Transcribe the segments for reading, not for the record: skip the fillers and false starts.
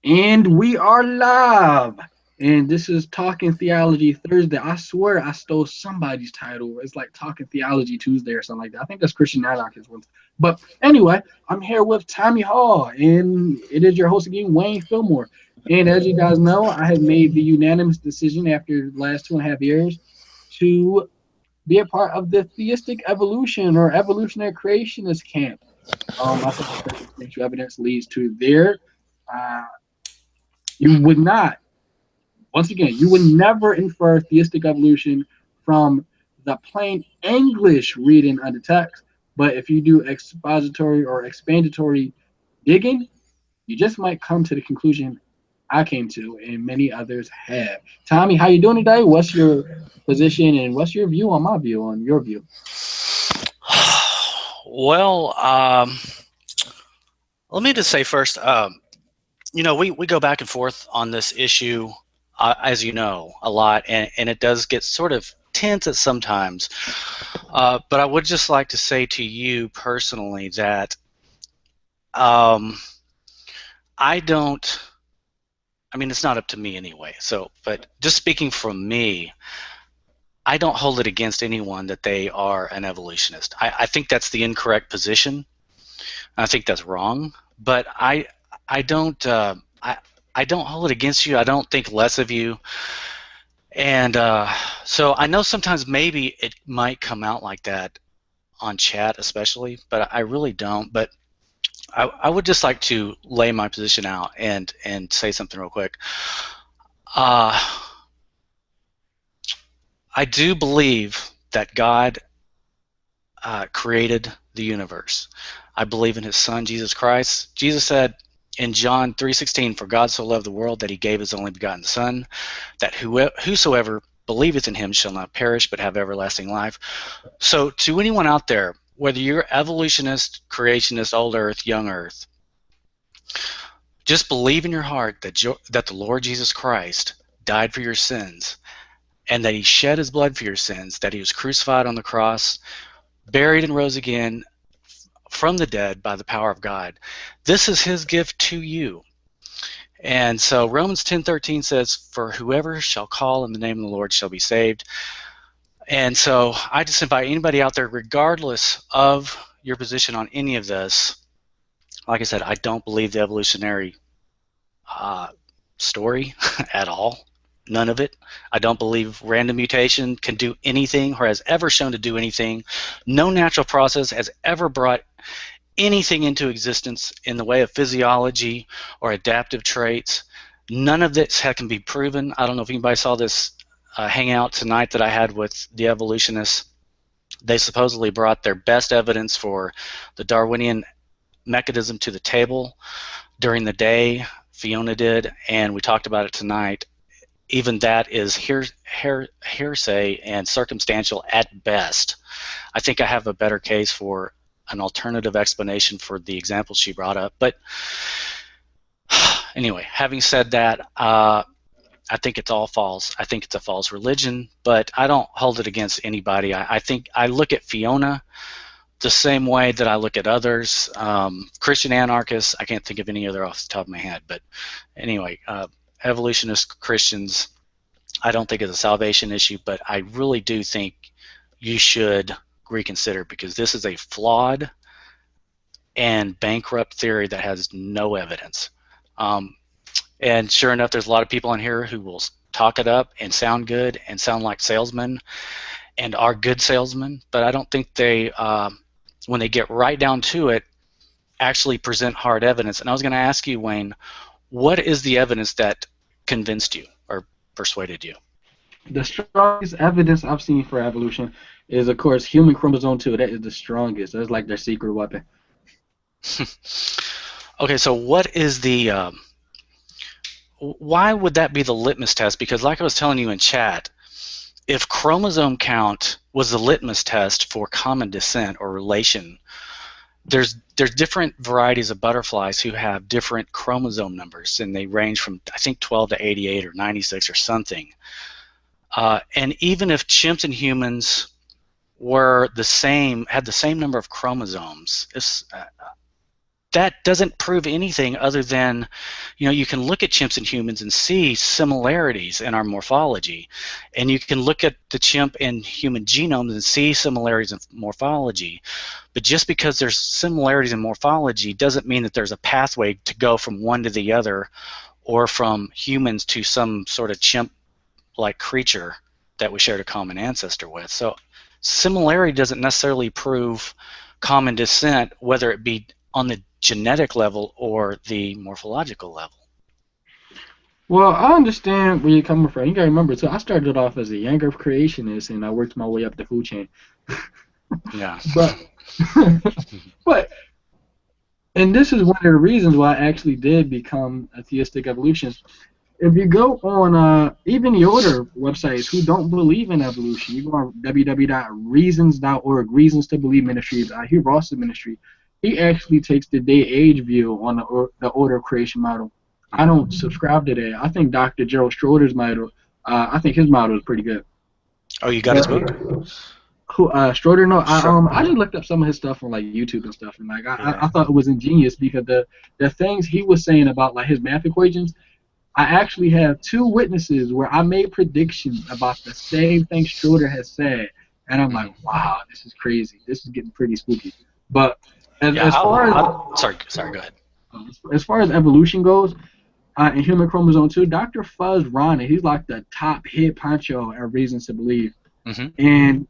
And we are live. And this is Talking Theology Thursday. I swear I stole somebody's title. It's like Talking Theology Tuesday or something like that. I think that's Christian Anarchist one. But anyway, I'm here with Tommy Hall, and it is your host again, Wayne Fillmore. And as you guys know, I have made the unanimous decision after the last 2.5 years to be a part of the theistic evolution or evolutionary creationist camp. I think the circumstantial evidence leads to there. Uh, you would not, once again, you would never infer theistic evolution from the plain English reading of the text. But if you do expository or expandatory digging, you just might come to the conclusion I came to, and many others have. Tommy, how you doing today? What's your position, and what's your view on my view on your view? Well, let me just say first, we go back and forth on this issue, as you know, a lot, and it does get sort of tense at sometimes. But I would just like to say to you personally that um, I don't, I mean, it's not up to me anyway. So, but just speaking from me, I don't hold it against anyone that they are an evolutionist. I think that's the incorrect position. I think that's wrong. But I don't I don't hold it against you. I don't think less of you. And so I know sometimes maybe it might come out like that on chat, especially, but I really don't. But I would just like to lay my position out and say something real quick. Uh, I do believe that God created the universe. I believe in his son, Jesus Christ. Jesus said in John 3:16, "For God so loved the world that he gave his only begotten Son, that whosoever believeth in him shall not perish but have everlasting life." So to anyone out there, whether you're evolutionist, creationist, old earth, young earth, just believe in your heart that the Lord Jesus Christ died for your sins and that he shed his blood for your sins, that he was crucified on the cross, buried and rose again from the dead by the power of God. This is his gift to you. And so Romans 10:13 says, "For whoever shall call in the name of the Lord shall be saved." And so I just invite anybody out there, regardless of your position on any of this, like I said, I don't believe the evolutionary uh, story at all. None of it. I don't believe random mutation can do anything or has ever shown to do anything. No natural process has ever brought anything into existence in the way of physiology or adaptive traits. None of this can be proven. I don't know if anybody saw this hangout tonight that I had with the evolutionists. They supposedly brought their best evidence for the Darwinian mechanism to the table during the day. Fiona did, and we talked about it tonight. Even that is hearsay and circumstantial at best. I think I have a better case for an alternative explanation for the example she brought up. But anyway, having said that, I think it's all false. I think it's a false religion, but I don't hold it against anybody. I think I look at Fiona the same way that I look at others. Christian anarchists, I can't think of any other off the top of my head, but anyway, evolutionist Christians, I don't think it's a salvation issue, but I really do think you should reconsider, because this is a flawed and bankrupt theory that has no evidence. And sure enough, there's a lot of people in here who will talk it up and sound good and sound like salesmen and are good salesmen, but I don't think they, when they get right down to it, actually present hard evidence. And I was going to ask you, Wayne, what is the evidence that convinced you or persuaded you? The strongest evidence I've seen for evolution is, of course, human chromosome 2. That is the strongest. That's like their secret weapon. Okay, so what is the why would that be the litmus test? Because like I was telling you in chat, if chromosome count was the litmus test for common descent or relation, there's different varieties of butterflies who have different chromosome numbers, and they range from, I think, 12 to 88 or 96 or something. And even if chimps and humans were the same, had the same number of chromosomes, that doesn't prove anything other than, you can look at chimps and humans and see similarities in our morphology, and you can look at the chimp and human genomes and see similarities in morphology. But just because there's similarities in morphology doesn't mean that there's a pathway to go from one to the other, or from humans to some sort of chimp-like creature that we shared a common ancestor with. So similarity doesn't necessarily prove common descent, whether it be on the genetic level or the morphological level. Well, I understand where you're coming from. You gotta remember, so I started off as a younger creationist, and I worked my way up the food chain. Yeah. But, but, and this is one of the reasons why I actually did become a theistic evolutionist. If you go on even the older websites who don't believe in evolution, you go on www.reasons.org, Reasons to Believe Ministries, Hugh Ross's ministry, he actually takes the day-age view on the order of creation model. I don't subscribe to that. I think Dr. Gerald Schroeder's model, I think his model is pretty good. Oh, you got his But book? who Schroeder? No, Sure. I just looked up some of his stuff on like YouTube and stuff, and like I Yeah. thought it was ingenious because the things he was saying about like his math equations, I actually have two witnesses where I made predictions about the same thing Schroeder has said, and I'm like, Mhm. wow, this is crazy. This is getting pretty spooky. But as Yeah. as far as Sorry. Go ahead. as far as evolution goes, in human chromosome 2, Dr. Fuzz Ronnie, he's like the top hit poncho at Reasons to Believe. Mhm. And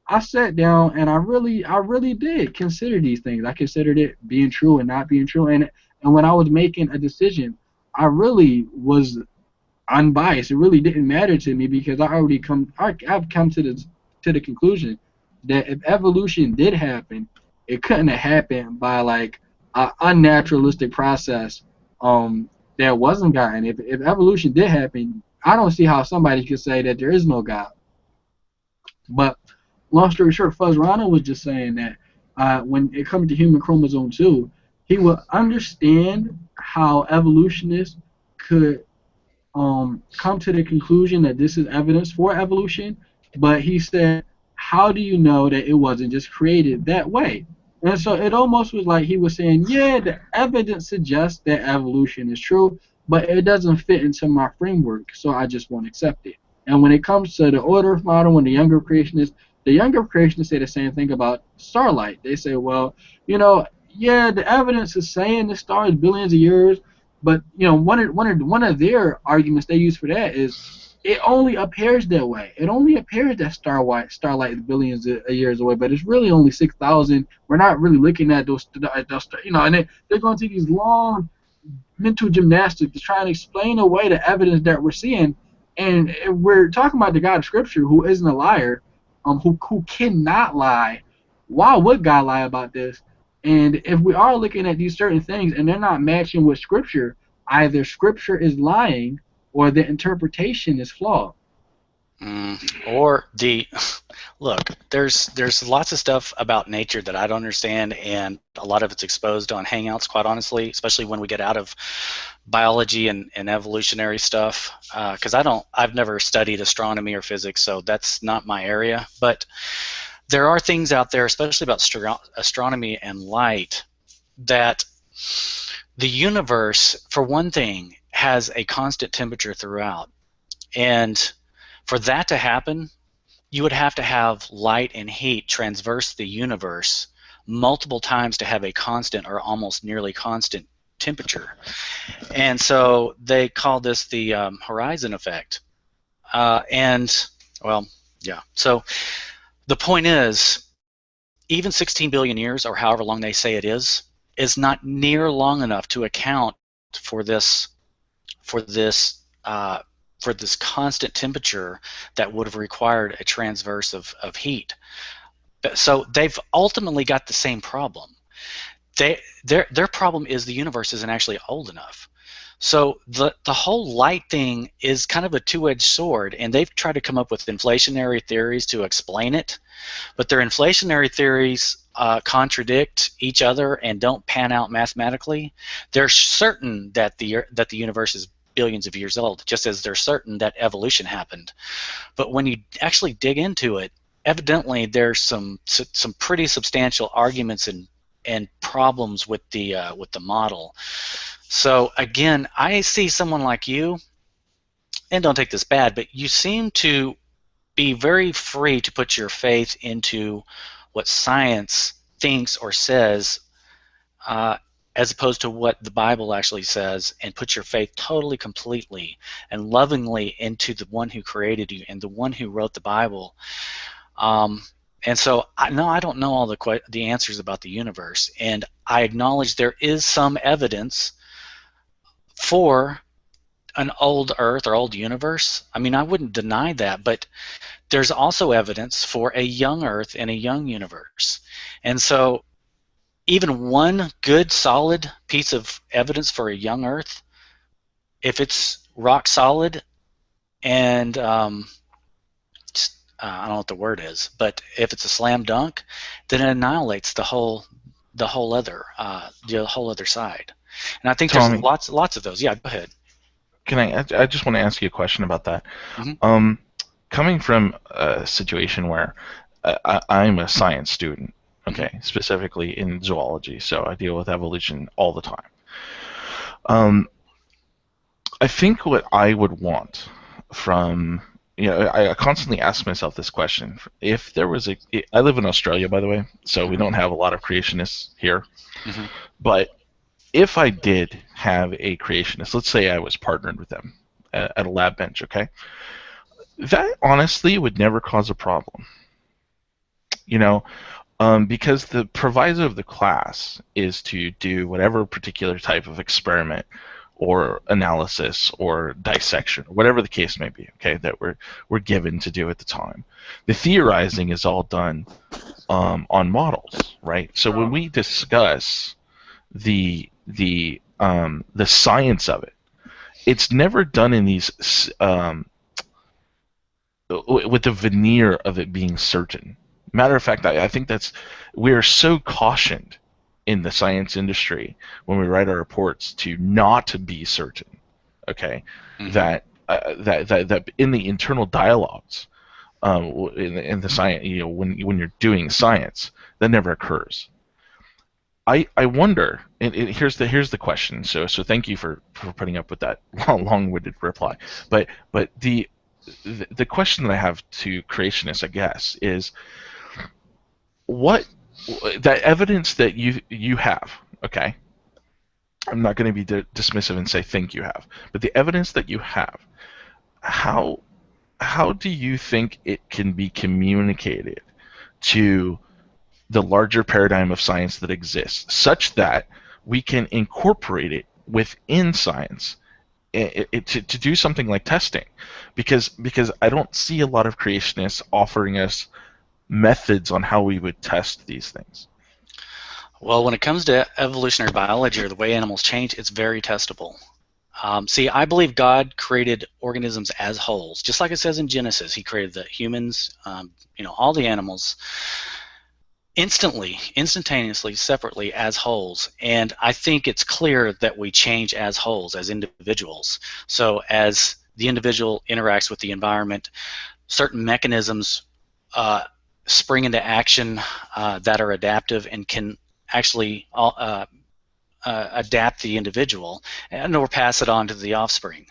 I sat down and I really did consider these things. I considered it being true and not being true. And when I was making a decision, I really was unbiased. It really didn't matter to me because I've come to the conclusion that if evolution did happen, it couldn't have happened by like an unnaturalistic process that wasn't God. And if evolution did happen, I don't see how somebody could say that there is no God. But long story short, Fuzz Rana was just saying that when it comes to human chromosome 2, he would understand how evolutionists could come to the conclusion that this is evidence for evolution, but he said, how do you know that it wasn't just created that way? And so it almost was like he was saying, yeah, the evidence suggests that evolution is true, but it doesn't fit into my framework, so I just won't accept it. And when it comes to the order model and the younger creationists say the same thing about starlight. They say, well, yeah, the evidence is saying the star is billions of years, but one of their arguments they use for that is it only appears that way. It only appears that starlight is billions of years away, but it's really only 6,000. We're not really looking at and they're going through these long mental gymnastics to try and explain away the evidence that we're seeing. And we're talking about the God of Scripture who isn't a liar, who cannot lie. Why would God lie about this? And if we are looking at these certain things and they're not matching with Scripture, either Scripture is lying or the interpretation is flawed. Or the look, there's lots of stuff about nature that I don't understand, and a lot of it's exposed on Hangouts, quite honestly, especially when we get out of biology and evolutionary stuff. Because I've never studied astronomy or physics, so that's not my area. But there are things out there, especially about astronomy and light, that the universe, for one thing, has a constant temperature throughout, and for that to happen, you would have to have light and heat transverse the universe multiple times to have a constant or almost nearly constant temperature. And so they call this the horizon effect. And, well, yeah. So the point is, even 16 billion years, or however long they say it is not near long enough to account for this for this for this constant temperature that would have required a transverse of heat. So they've ultimately got the same problem. Their problem is the universe isn't actually old enough. So the whole light thing is kind of a two-edged sword, and they've tried to come up with inflationary theories to explain it, but their inflationary theories contradict each other and don't pan out mathematically. They're certain that the universe is billions of years old, just as they're certain that evolution happened. But when you actually dig into it, evidently there's some pretty substantial arguments and problems with the model. So again, I see someone like you, and don't take this bad, but you seem to be very free to put your faith into what science thinks or says, uh, as opposed to what the Bible actually says, and put your faith totally, completely, and lovingly into the one who created you and the one who wrote the Bible. Um, and so, no, I don't know all the answers about the universe, and I acknowledge there is some evidence for an old Earth or old universe. I mean, I wouldn't deny that, but there's also evidence for a young Earth and a young universe. And so even one good solid piece of evidence for a young Earth, if it's rock solid and I don't know what the word is, but if it's a slam dunk, then it annihilates the whole other side. And I think there's Tommy, lots of those. Yeah, go ahead. can I just want to ask you a question about that. Mm-hmm. Coming from a situation where I'm a science student, okay, specifically in zoology, so I deal with evolution all the time. I think what I would want from, I constantly ask myself this question. If there was I live in Australia, by the way, so we don't have a lot of creationists here. Mm-hmm. But if I did have a creationist, let's say I was partnered with them at a lab bench, okay, that honestly would never cause a problem. Because the proviso of the class is to do whatever particular type of experiment or analysis or dissection, or whatever the case may be, okay, that we're given to do at the time. The theorizing is all done on models, right? So when we discuss the science of it, it's never done in these with the veneer of it being certain. Matter of fact, I think we're so cautioned in the science industry when we write our reports to not be certain, okay, Mm-hmm. that in the internal dialogues, in the science, when you're doing science, that never occurs. I wonder, and here's the question. So thank you for putting up with that long-winded reply. But the question that I have to creationists, I guess, is what that evidence that you have. Okay, I'm not going to be dismissive and say think you have, but the evidence that you have, how do you think it can be communicated to the larger paradigm of science that exists, such that we can incorporate it within science to do something like testing? Because I don't see a lot of creationists offering us methods on how we would test these things. Well, when it comes to evolutionary biology or the way animals change, it's very testable. See, I believe God created organisms as wholes, just like it says in Genesis. He created the humans, all the animals, instantaneously, separately as wholes. And I think it's clear that we change as wholes, as individuals. So as the individual interacts with the environment, certain mechanisms spring into action that are adaptive and can actually adapt the individual and or pass it on to the offspring.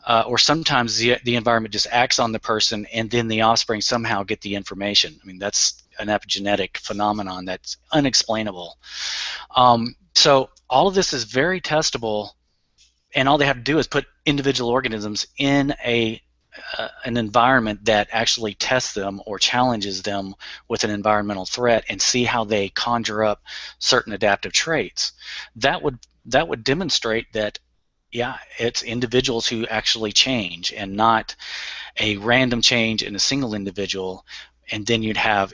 Or sometimes the environment just acts on the person and then the offspring somehow get the information. I mean, that's an epigenetic phenomenon that's unexplainable. So all of this is very testable, and all they have to do is put individual organisms in an environment that actually tests them or challenges them with an environmental threat and see how they conjure up certain adaptive traits. That would demonstrate that, yeah, it's individuals who actually change and not a random change in a single individual, and then you'd have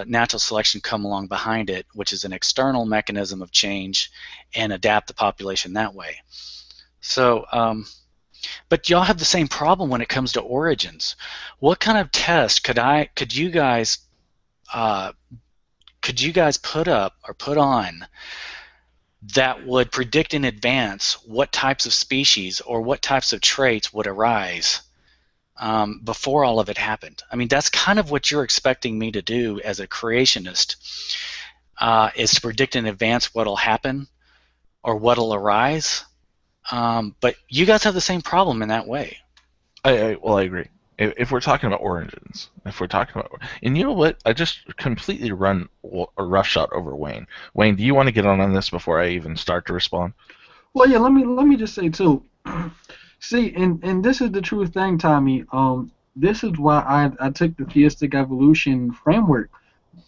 natural selection come along behind it, which is an external mechanism of change, and adapt the population that way. So, but y'all have the same problem when it comes to origins. What kind of test could you guys put up or put on that would predict in advance what types of species or what types of traits would arise before all of it happened? I mean, that's kind of what you're expecting me to do as a creationist. is to predict in advance what'll happen or what'll arise. But you guys have the same problem in that way. Well, I agree. If we're talking about origins, if we're talking about, and you know what, I just completely run a roughshod over Wayne. Wayne, do you want to get on this before I even start to respond? Well, yeah. Let me just say too. See, and this is the true thing, Tommy. This is why I took the theistic evolution framework.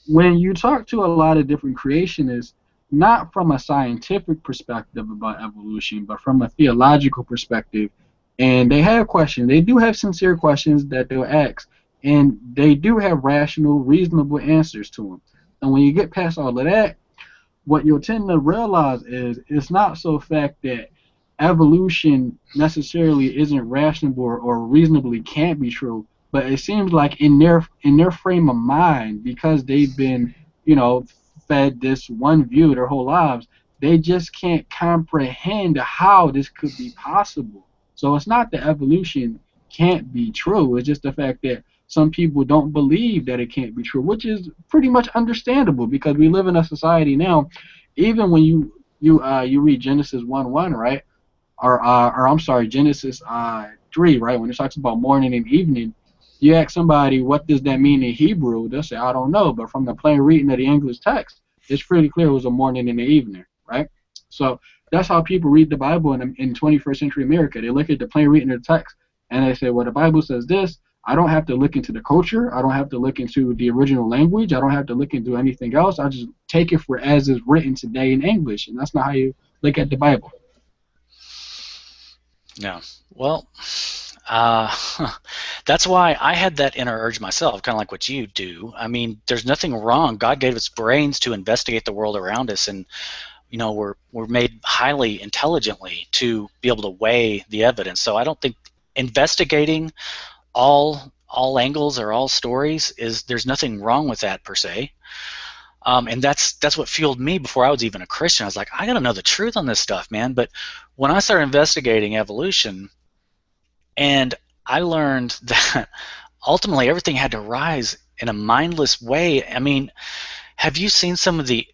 When you talk to a lot of different creationists, not from a scientific perspective about evolution, but from a theological perspective, and they have questions. They do have sincere questions that they'll ask, and they do have rational, reasonable answers to them. And when you get past all of that, what you'll tend to realize is it's not so fact that evolution necessarily isn't rational or reasonably can't be true, but it seems like in their frame of mind, because they've been, fed this one view their whole lives, they just can't comprehend how this could be possible. So it's not that evolution can't be true, it's just the fact that some people don't believe that it can't be true, which is pretty much understandable because we live in a society now. Even when you read Genesis 1:1, right? Or I'm sorry, Genesis 3, right? When it talks about morning and evening, you ask somebody what does that mean in Hebrew, they'll say I don't know. But from the plain reading of the English text, it's pretty clear it was a morning and an evening, right? So that's how people read the Bible in 21st century America. They look at the plain reading of the text and they say, well, the Bible says this. I don't have to look into the culture. I don't have to look into the original language. I don't have to look into anything else. I just take it for as is written today in English, and that's not how you look at the Bible. No. Well, uh, that's why I had that inner urge myself, kind of like what you do. I mean, there's nothing wrong. God gave us brains to investigate the world around us, and we're made highly intelligently to be able to weigh the evidence. So I don't think investigating all angles or all stories there's nothing wrong with that per se. And that's what fueled me before I was even a Christian. I was like, I gotta know the truth on this stuff, man. But when I started investigating evolution, and I learned that ultimately everything had to rise in a mindless way. I mean, have you seen some of the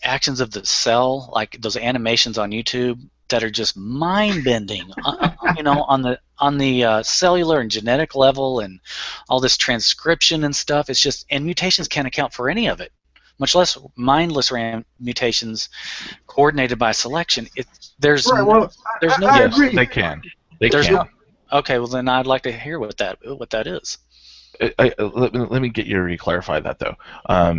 actions of the cell, like those animations on YouTube that are just mind-bending? On the cellular and genetic level, and all this transcription and stuff. It's just, and mutations can't account for any of it, much less mindless mutations coordinated by selection. There's Right. Well, there's no. I Yes, agree. they can. They There's can. no. Okay, well then I'd like to hear what that is. Let me get you to re-clarify that though,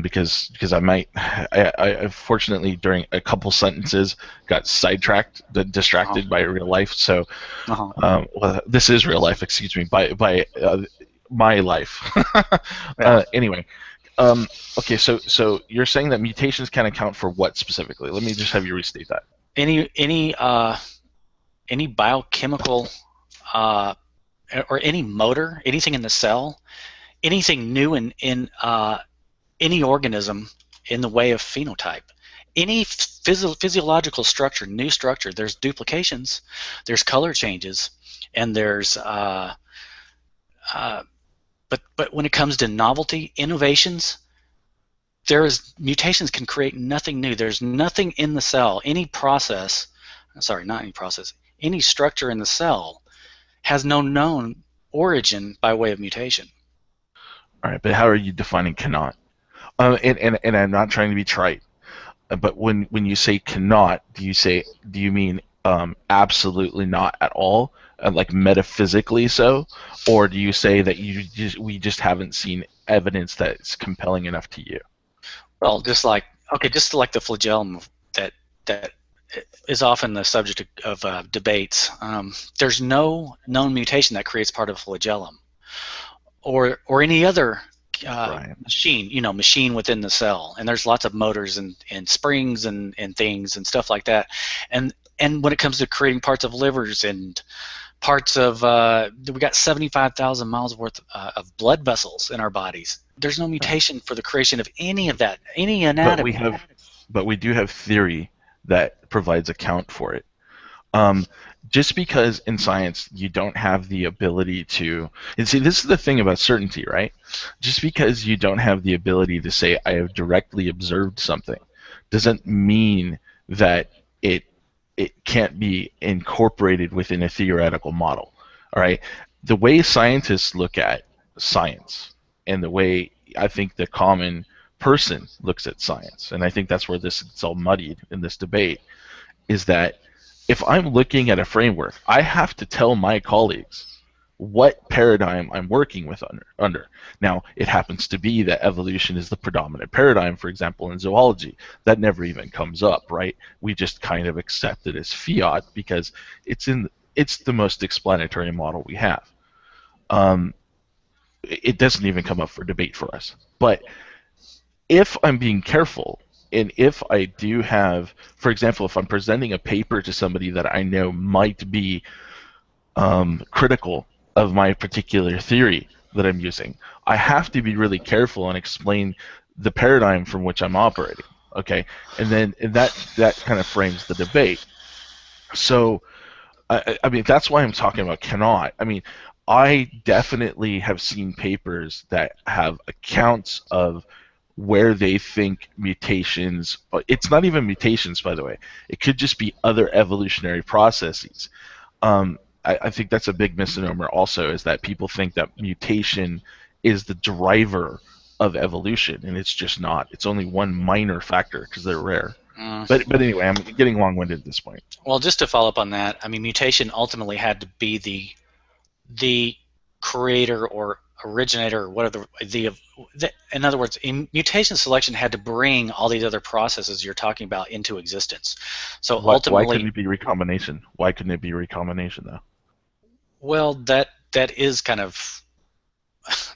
because I fortunately during a couple sentences got sidetracked, distracted by real life. So, well, this is real life. Excuse me, by my life. Yeah. Anyway, okay. So you're saying that mutations can account for what specifically? Let me just have you restate that. Any biochemical or any motor, anything in the cell, anything new in any organism in the way of phenotype, any physiological structure, new structure. There's duplications, there's color changes, and there's but when it comes to novelty, innovations, mutations can create nothing new. There's nothing in the cell, any process. Sorry, not any process. Any structure in the cell has no known origin by way of mutation. All right, but how are you defining cannot? And I'm not trying to be trite, but when you say cannot, do you mean absolutely not at all, like metaphysically so, or do you say that we just haven't seen evidence that's compelling enough to you? Well, just like the flagellum that is often the subject of debates. There's no known mutation that creates part of a flagellum, or any other Right. machine within the cell. And there's lots of motors and springs and things and stuff like that. And when it comes to creating parts of livers and parts of we got 75,000 miles worth of blood vessels in our bodies. There's no mutation for the creation of any of that, any anatomy. But we do have theory that provides account for it. Just because in science you don't have the ability to, and see, this is the thing about certainty, right? Just because you don't have the ability to say I have directly observed something doesn't mean that it can't be incorporated within a theoretical model. All right, the way scientists look at science and the way I think the common person looks at science, and I think that's where this gets all muddied in this debate, is that if I'm looking at a framework, I have to tell my colleagues what paradigm I'm working with under. Now, it happens to be that evolution is the predominant paradigm, for example, in zoology. That never even comes up, right? We just kind of accept it as fiat because it's the most explanatory model we have. It doesn't even come up for debate for us. But if I'm being careful, and if I do have, for example, if I'm presenting a paper to somebody that I know might be critical of my particular theory that I'm using, I have to be really careful and explain the paradigm from which I'm operating. Okay, and then that kind of frames the debate. So, I mean, that's why I'm talking about cannot. I mean, I definitely have seen papers that have accounts of where they think mutations, it's not even mutations, by the way, it could just be other evolutionary processes. I think that's a big misnomer also, is that people think that mutation is the driver of evolution, and it's just not. It's only one minor factor because they're rare. But anyway, I'm getting long-winded at this point. Well, just to follow up on that, I mean, mutation ultimately had to be the creator or originator or whatever in other words, mutation selection had to bring all these other processes you're talking about into existence. So ultimately, why couldn't it be recombination? Why couldn't it be recombination though? Well, that is kind of,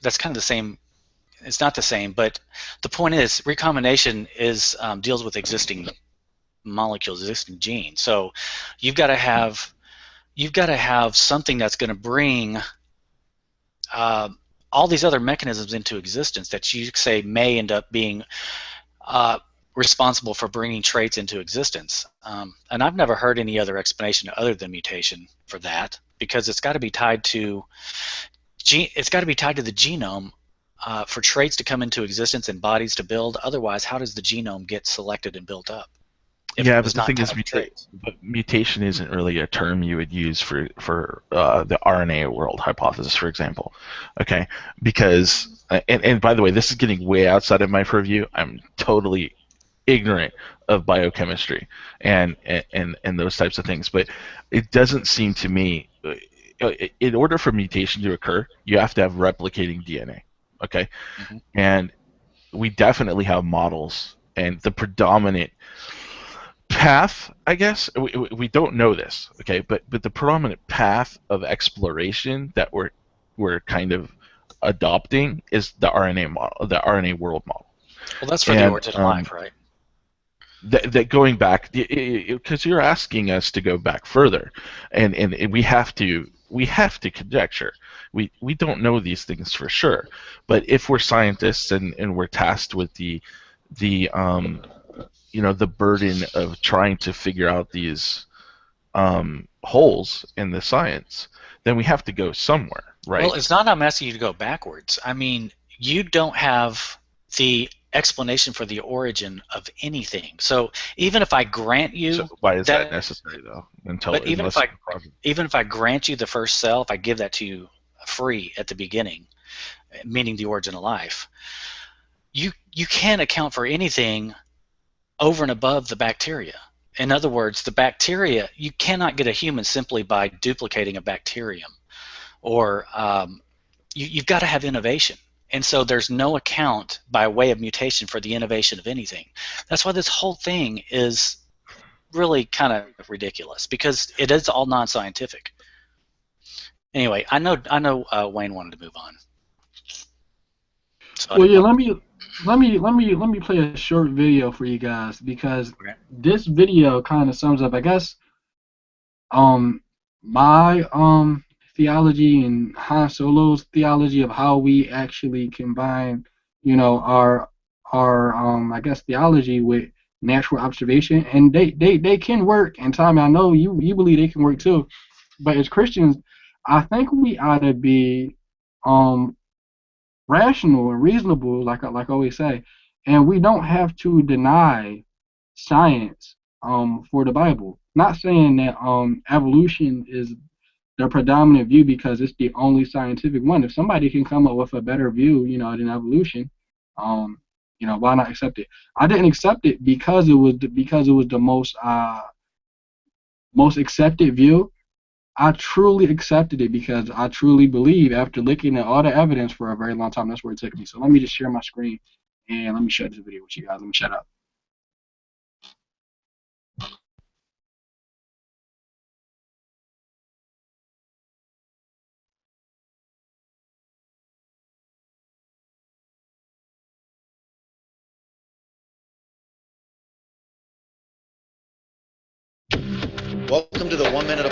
that's kind of the same. It's not the same, but the point is recombination is deals with existing molecules, existing genes. So you've got to have something that's going to bring all these other mechanisms into existence that you say may end up being responsible for bringing traits into existence. And I've never heard any other explanation other than mutation for that, because it's got to be tied to the genome for traits to come into existence and bodies to build. Otherwise, how does the genome get selected and built up? Yeah, but the thing is, mutation isn't really a term you would use for the RNA world hypothesis, for example. Okay, because and by the way, this is getting way outside of my purview. I'm totally ignorant of biochemistry and those types of things, but it doesn't seem to me, in order for mutation to occur, you have to have replicating DNA. Okay, and we definitely have models, and the predominant path, I guess, we don't know this, okay, but the predominant path of exploration that we're kind of adopting is the RNA model, the RNA world model. Well, that's for the origin of life, right? That going back, because you're asking us to go back further, and we have to conjecture. We don't know these things for sure, but if we're scientists and we're tasked with the burden of trying to figure out these holes in the science, then we have to go somewhere, right? Well, it's not I'm asking you to go backwards. I mean, you don't have the explanation for the origin of anything. So even if I grant you, so why is that necessary though? Even if I grant you the first cell, if I give that to you free at the beginning, meaning the origin of life, you can't account for anything over and above the bacteria. In other words, the bacteria, you cannot get a human simply by duplicating a bacterium, or you've got to have innovation. And so there's no account by way of mutation for the innovation of anything. That's why this whole thing is really kind of ridiculous, because it is all non-scientific. Anyway, I know Wayne wanted to move on. So well, yeah, let me play a short video for you guys, because this video kind of sums up, I guess, my theology and Han Solo's theology of how we actually combine, our I guess theology with natural observation, and they can work. And Tommy, I know you believe they can work too, but as Christians, I think we ought to be rational and reasonable, like I always say, and we don't have to deny science for the Bible. Not saying that evolution is the predominant view because it's the only scientific one. If somebody can come up with a better view, than evolution, um, why not accept it? I didn't accept it because it was the most accepted view. I truly accepted it because I truly believe, after looking at all the evidence for a very long time, that's where it took me. So let me just share my screen and let me share this video with you guys. Let me shut up. Welcome to the 1 Minute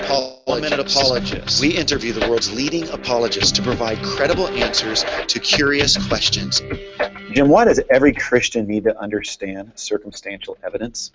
Apologist. We interview the world's leading apologists to provide credible answers to curious questions. Jim, why does every Christian need to understand circumstantial evidence?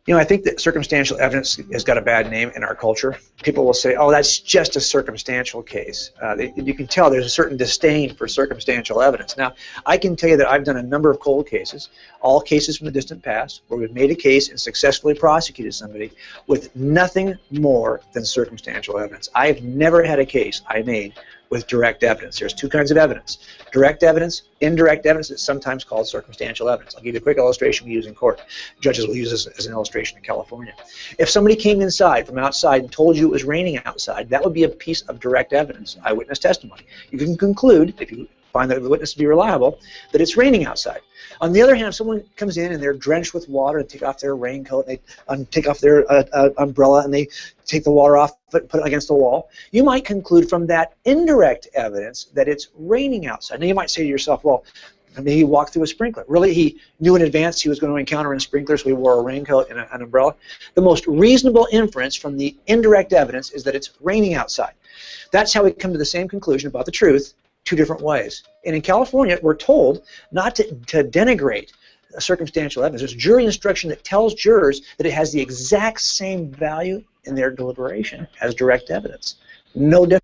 I think that circumstantial evidence has got a bad name in our culture. People will say, oh, that's just a circumstantial case. You can tell there's a certain disdain for circumstantial evidence. Now, I can tell you that I've done a number of cold cases, all cases from the distant past, where we've made a case and successfully prosecuted somebody with nothing more than circumstantial evidence. I've never had a case I made with direct evidence. There's two kinds of evidence: direct evidence, indirect evidence. It's sometimes called circumstantial evidence. I'll give you a quick illustration we use in court. Judges will use this as an illustration in California. If somebody came inside from outside and told you it was raining outside, that would be a piece of direct evidence, eyewitness testimony. You can conclude, if you find the witness to be reliable, that it's raining outside. On the other hand, if someone comes in and they're drenched with water and take off their raincoat, and they take off their umbrella, and they take the water off and put it against the wall, you might conclude from that indirect evidence that it's raining outside. Now you might say to yourself, well, maybe he walked through a sprinkler. Really, he knew in advance he was going to encounter a sprinkler, so he wore a raincoat and an umbrella. The most reasonable inference from the indirect evidence is that it's raining outside. That's how we come to the same conclusion about the truth, two different ways. And in California, we're told not to denigrate circumstantial evidence. There's jury instruction that tells jurors that it has the exact same value in their deliberation as direct evidence. No difference.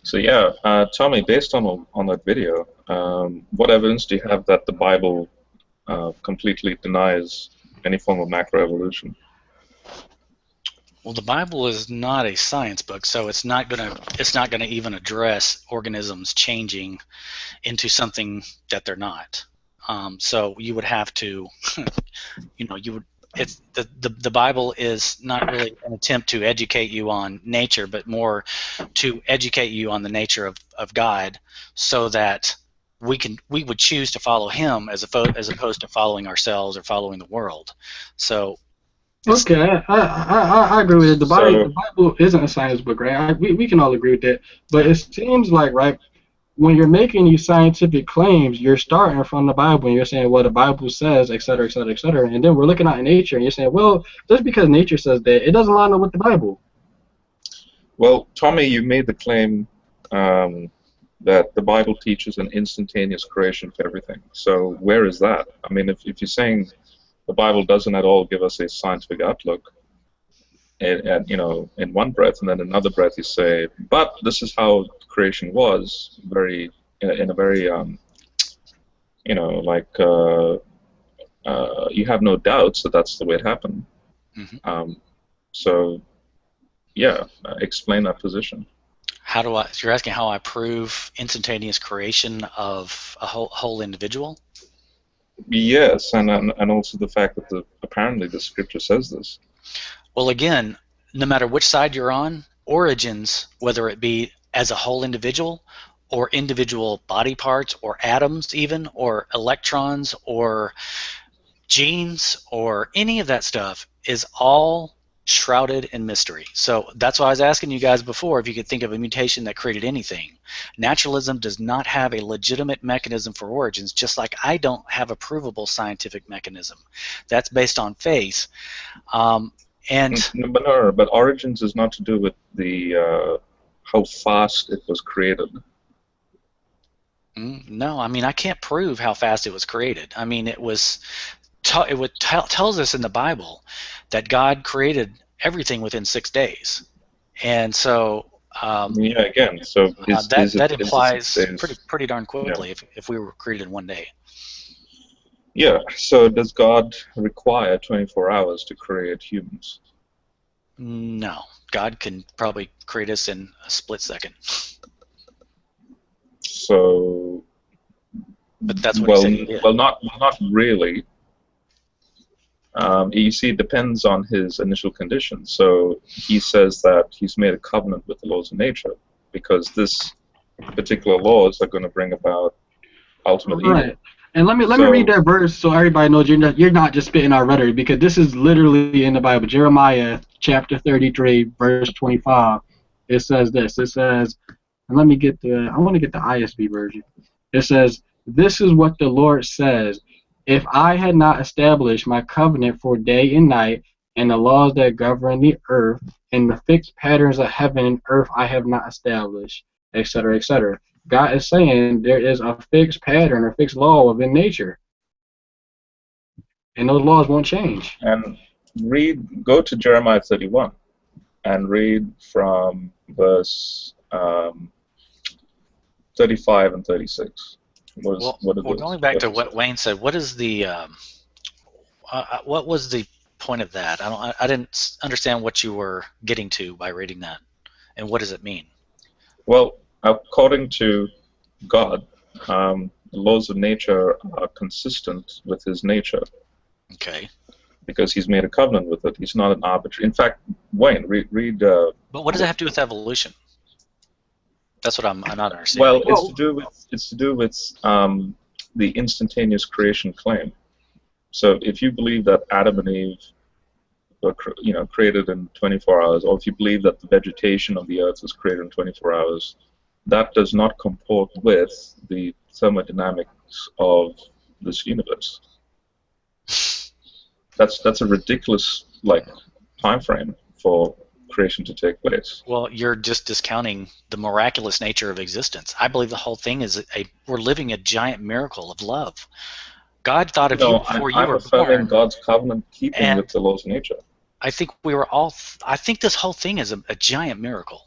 So yeah, Tommy, based on that video, what evidence do you have that the Bible completely denies any form of macroevolution? Well, the Bible is not a science book, so it's not gonna even address organisms changing into something that they're not. So you would have to, It's the Bible is not really an attempt to educate you on nature, but more to educate you on the nature of God, so that we would choose to follow Him as opposed to following ourselves or following the world. So. Okay, I agree with it. The Bible isn't a science book, right? We can all agree with that. But it seems like, right, when you're making these scientific claims, you're starting from the Bible and you're saying, well, the Bible says, et cetera, et cetera, et cetera. And then we're looking at nature and you're saying, well, just because nature says that, it doesn't line up with the Bible. Well, Tommy, you made the claim that the Bible teaches an instantaneous creation for everything. So where is that? I mean, if you're saying the Bible doesn't at all give us a scientific outlook, and in one breath, and then another breath you say, but this is how creation was, in a very you have no doubts that that's the way it happened. Mm-hmm. So yeah, explain that position. You're asking how I prove instantaneous creation of a whole individual? Yes, and also the fact that apparently the scripture says this. Well, again, no matter which side you're on, origins, whether it be as a whole individual or individual body parts or atoms even, or electrons or genes or any of that stuff, is all shrouded in mystery. So that's why I was asking you guys before if you could think of a mutation that created anything. Naturalism does not have a legitimate mechanism for origins, just like I don't have a provable scientific mechanism. That's based on faith. But origins is not to do with the how fast it was created. No, I mean, I can't prove how fast it was created. I mean, it tells us in the Bible that God created everything within 6 days, And so Yeah, again, so that implies is it says, pretty darn quickly yeah. if we were created in one day. Yeah, so does God require 24 hours to create humans? No, God can probably create us in a split second. So, But that's what he said he did. well, not really. You see, it depends on his initial conditions. So he says that he's made a covenant with the laws of nature because this particular laws are going to bring about ultimate Right. evil. And let me read that verse so everybody knows you're not just spitting our rhetoric, because this is literally in the Bible. Jeremiah chapter 33 verse 25. It says this. It says, and let me get I want to get the ISB version. It says, "This is what the Lord says: If I had not established my covenant for day and night, and the laws that govern the earth, and the fixed patterns of heaven and earth I have not established," etc., etc. God is saying there is a fixed pattern or fixed law within nature, and those laws won't change. And go to Jeremiah 31 and read from verse 35 and 36. Well, going back to what Wayne said, what is the what was the point of that? I didn't understand what you were getting to by reading that, and what does it mean? Well, according to God, the laws of nature are consistent with his nature. Okay. Because he's made a covenant with it. He's not an arbitrary. In fact, Wayne, read. But what does it have to do with evolution? That's what I'm not understanding. Well, it's to do with the instantaneous creation claim. So if you believe that Adam and Eve were created in 24 hours, or if you believe that the vegetation of the earth was created in 24 hours, that does not comport with the thermodynamics of this universe. That's a ridiculous time frame for creation to take place. Well, you're just discounting the miraculous nature of existence. I believe the whole thing is we're living a giant miracle of love. God thought of you before you were born. God's covenant keeping with the laws of nature. I think I think this whole thing is a giant miracle.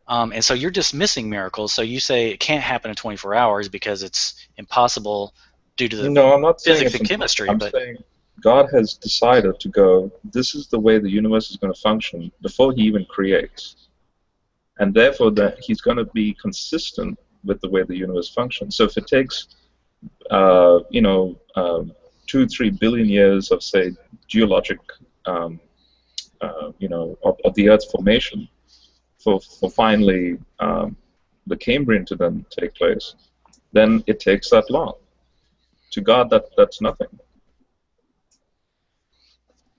And so you're dismissing miracles. So you say it can't happen in 24 hours because it's impossible due to the I'm not physics and chemistry. I'm saying God has decided to go, this is the way the universe is going to function before he even creates. And therefore that he's going to be consistent with the way the universe functions. So if it takes 2-3 billion years of, say, geologic of the Earth's formation for finally the Cambrian to then take place, then it takes that long. To God, that's nothing.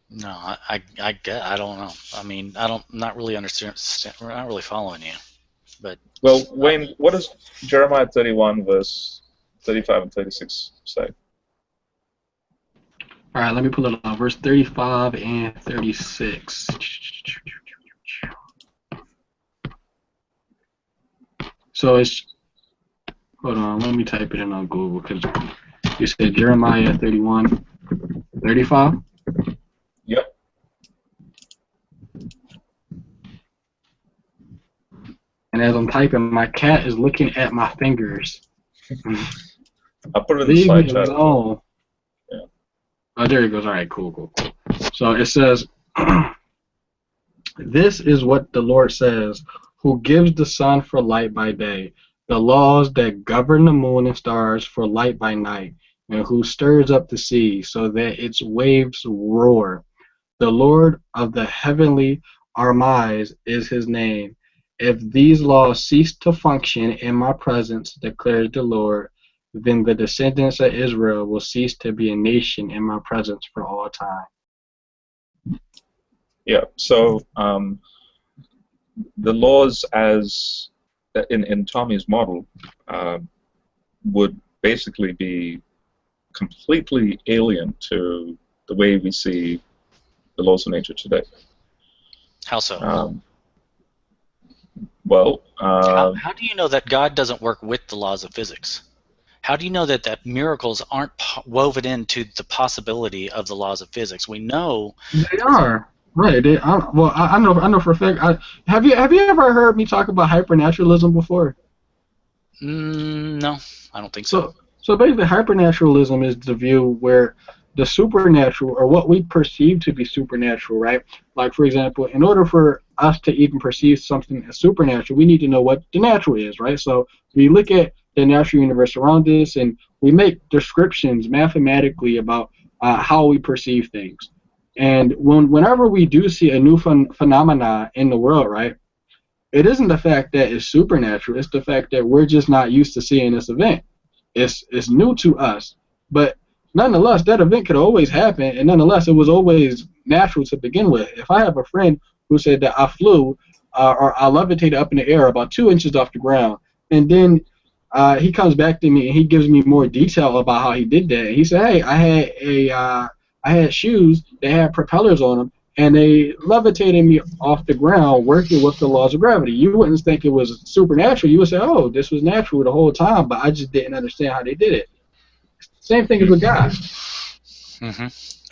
No, I don't know. I mean, I'm not really understand. We're not really following you. But well, Wayne, what does Jeremiah 31 verse 35 and 36 say? All right, let me pull it up. Verse 35 and 36. So it's, hold on, let me type it in on Google, because you said Jeremiah 31, 35? Yep. And as I'm typing, my cat is looking at my fingers. I'll put it in the slide chat. Oh, there it goes. All right, cool. So it says, "This is what the Lord says, who gives the sun for light by day, the laws that govern the moon and stars for light by night, and who stirs up the sea so that its waves roar. The Lord of the heavenly armies is his name. If these laws cease to function in my presence, declares the Lord, then the descendants of Israel will cease to be a nation in my presence for all time." Yeah, so the laws as in Tommy's model would basically be completely alien to the way we see the laws of nature today. How so? How do you know that God doesn't work with the laws of physics? How do you know that miracles aren't woven into the possibility of the laws of physics? We know they are. Right. I know for a fact. Have you ever heard me talk about hypernaturalism before? No, I don't think so. So basically, hypernaturalism is the view where the supernatural, or what we perceive to be supernatural, right? Like, for example, in order for us to even perceive something as supernatural, we need to know what the natural is, right? So we look at the natural universe around us, and we make descriptions mathematically about how we perceive things. And whenever we do see a new phenomena in the world, right? It isn't the fact that it's supernatural; it's the fact that we're just not used to seeing this event. It's new to us, but nonetheless, that event could always happen, and nonetheless, it was always natural to begin with. If I have a friend who said that I flew or I levitated up in the air about 2 inches off the ground, and then he comes back to me and he gives me more detail about how he did that. He said, "Hey, I had shoes that had propellers on them, and they levitated me off the ground working with the laws of gravity." You wouldn't think it was supernatural. You would say, "Oh, this was natural the whole time," but I just didn't understand how they did it. Same thing as with God. Hmm.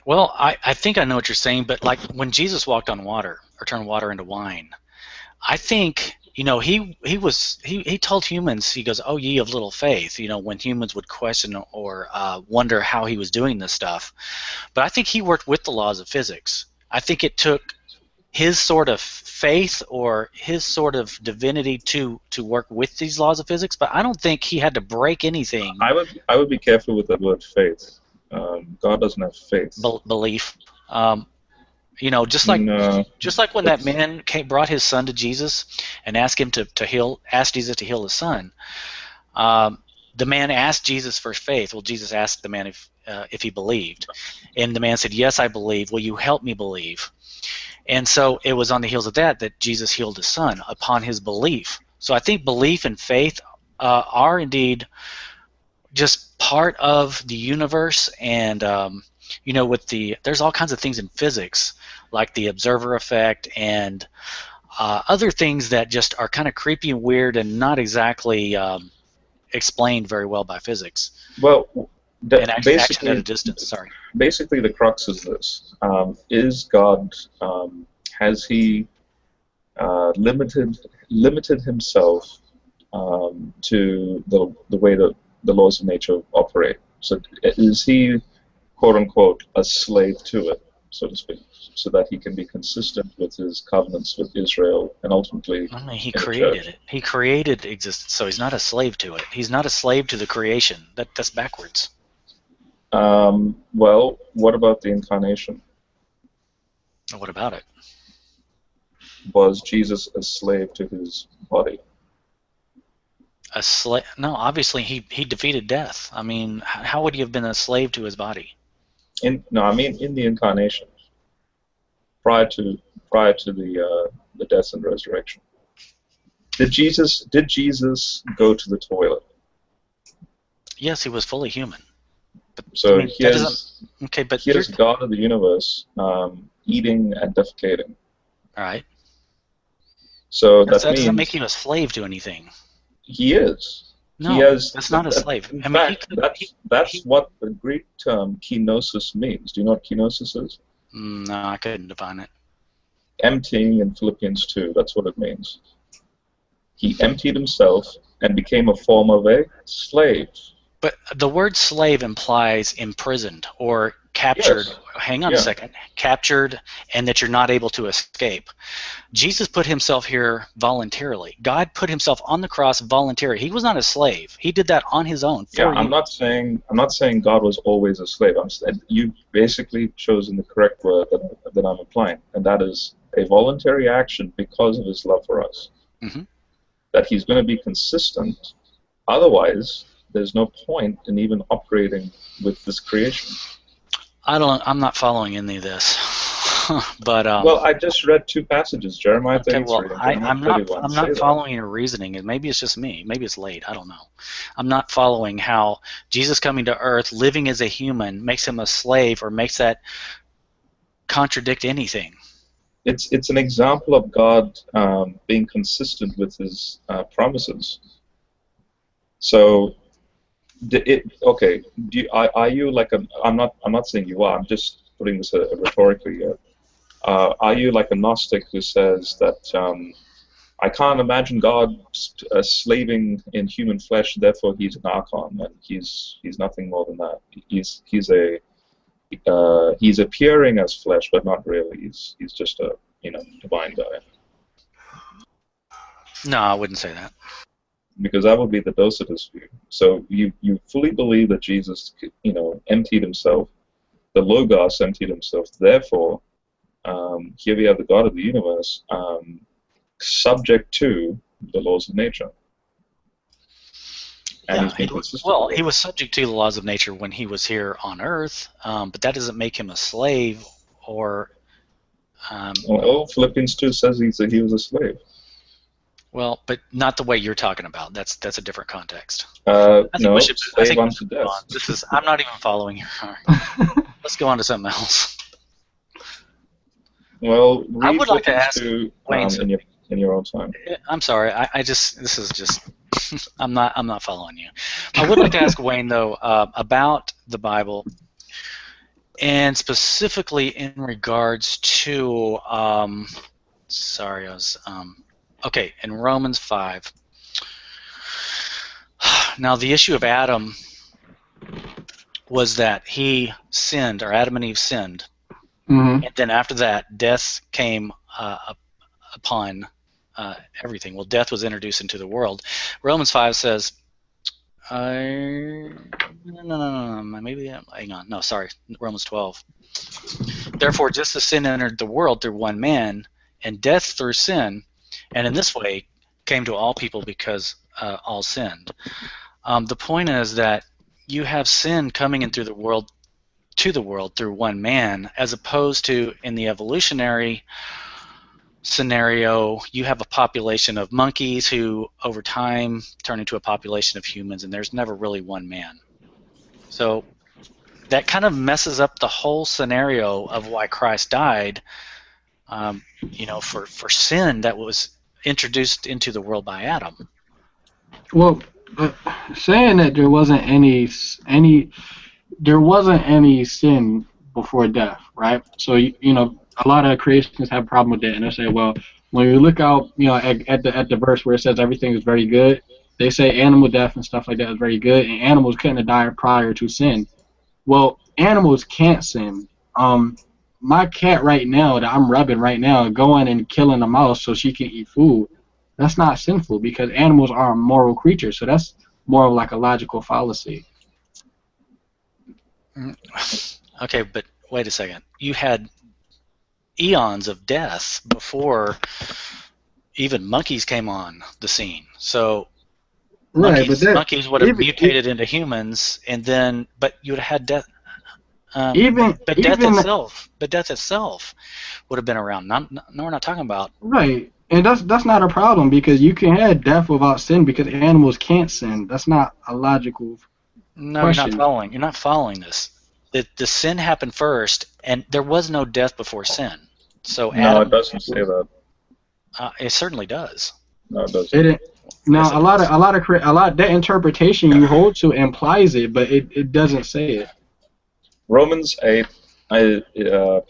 Well, I think I know what you're saying, but like when Jesus walked on water or turned water into wine, I think, he told humans, he goes, "Oh, ye of little faith," when humans would question or wonder how he was doing this stuff. But I think he worked with the laws of physics. I think it took his sort of faith or his sort of divinity to work with these laws of physics, but I don't think he had to break anything. I would be careful with the word faith. God doesn't have faith. Belief. Just No, like when that it's, man brought his son to Jesus and asked him asked Jesus to heal his son. The man asked Jesus for faith. Well, Jesus asked the man if he believed, and the man said, "Yes, I believe. Will you help me believe?" And so it was on the heels of that Jesus healed his son upon his belief. So I think belief and faith are indeed just part of the universe, and there's all kinds of things in physics like the observer effect and other things that just are kind of creepy and weird and not exactly explained very well by physics. well, And action at a distance. Sorry. basically the crux is this: is God, has he limited himself to the way that the laws of nature operate? So is he, quote unquote, a slave to it, so to speak, so that he can be consistent with his covenants with Israel and ultimately I mean, he in the created church? it. He created existence, so he's not a slave to it. He's not a slave to the creation. That's backwards. Well, what about the incarnation? What about it? Was Jesus a slave to his body? A slave? No, obviously he defeated death. I mean, how would he have been a slave to his body? No, I mean in the incarnation, prior to the death and resurrection. Did Jesus go to the toilet? Yes, he was fully human. But, So I mean, that doesn't. Okay, but here's God of the universe eating and defecating. All right. So That that doesn't make means him a slave to anything. he is. No, He has. that's not a slave. In I mean, fact, that's what the Greek term kenosis means. Do you know what kenosis is? No, I couldn't define it. Emptying in Philippians 2. That's what it means. He emptied himself and became a form of a slave. But the word slave implies imprisoned or captured. Yes. Hang on a second. Captured, and that you're not able to escape. Jesus put himself here voluntarily. God put himself on the cross voluntarily. He was not a slave. He did that on his own. I'm not saying God was always a slave. You basically chosen the correct word that I'm applying, and that is a voluntary action because of his love for us. Mm-hmm. That he's going to be consistent. Otherwise, there's no point in even operating with this creation. I'm not following any of this. But well, I just read two passages, Jeremiah 33 well, and Jeremiah 31. I'm not following your reasoning. Maybe it's just me. Maybe it's late. I don't know. I'm not following how Jesus coming to earth, living as a human, makes him a slave or makes that contradict anything. It's an example of God being consistent with his promises. So, okay, are you like a? I'm not saying you are. I'm just putting this rhetorically. Are you like a Gnostic who says that I can't imagine God slaving in human flesh, therefore he's an archon, and he's nothing more than that. He's appearing as flesh, but not really. He's just a divine guy. No, I wouldn't say that. Because that would be the Docetist view. So you fully believe that Jesus, emptied himself, the Logos emptied himself. Therefore, here we have the God of the universe, subject to the laws of nature. And Yeah, he was subject to the laws of nature when he was here on Earth, but that doesn't make him a slave or. Philippians 2 says he was a slave. Well, but not the way you're talking about. That's a different context. No, slave unto death. I'm not even following you. Let's go on to something else. Well, I would like to ask Wayne, in your own time. I'm sorry. This is just I'm not following you. I would like to ask Wayne though about the Bible, and specifically in regards to okay, in Romans 5. Now the issue of Adam was that he sinned, or Adam and Eve sinned, and then after that, death came upon everything. Well, death was introduced into the world. Romans 5 says, Romans 12. Therefore, just as sin entered the world through one man, and death through sin, and in this way came to all people because all sinned. The point is that you have sin coming in through the world to the world through one man, as opposed to in the evolutionary scenario, you have a population of monkeys who over time turn into a population of humans, and there's never really one man. So that kind of messes up the whole scenario of why Christ died, for sin that was introduced into the world by Adam. Well, saying that there wasn't any sin before death, right? So a lot of creationists have a problem with that, and they say, well, when you look out, at the verse where it says everything is very good, they say animal death and stuff like that is very good, and animals couldn't have died prior to sin. Well, animals can't sin. My cat right now that I'm rubbing right now, going and killing a mouse so she can eat food, that's not sinful because animals are moral creatures. So that's more of like a logical fallacy. Okay, but wait a second. You had eons of death before even monkeys came on the scene. So monkeys would have mutated into humans, and then, but you would have had death. Death itself would have been around. No, we're not talking about. Right, and that's not a problem because you can have death without sin because animals can't sin. That's not a logical question. You're not following this. The sin happened first, and there was no death before sin. So no, it doesn't say that. It certainly does. No, it doesn't. Now, a lot that interpretation you hold to implies it, but it doesn't say it. Romans 8,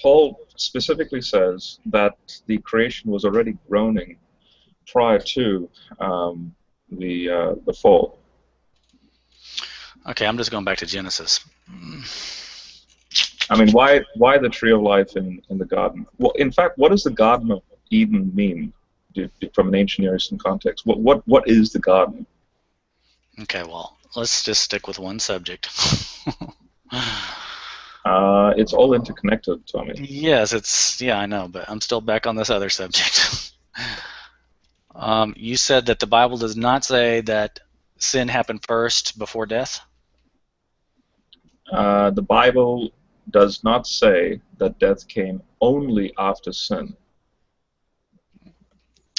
Paul specifically says that the creation was already groaning prior to the fall. Okay, I'm just going back to Genesis. I mean, why the tree of life in the garden? Well, in fact, what does the Garden of Eden mean from an ancient Near Eastern context? What is the garden? Okay, well, let's just stick with one subject. It's all interconnected, Tommy. Yes, I know, but I'm still back on this other subject. You said that the Bible does not say that sin happened first before death? The Bible does not say that death came only after sin.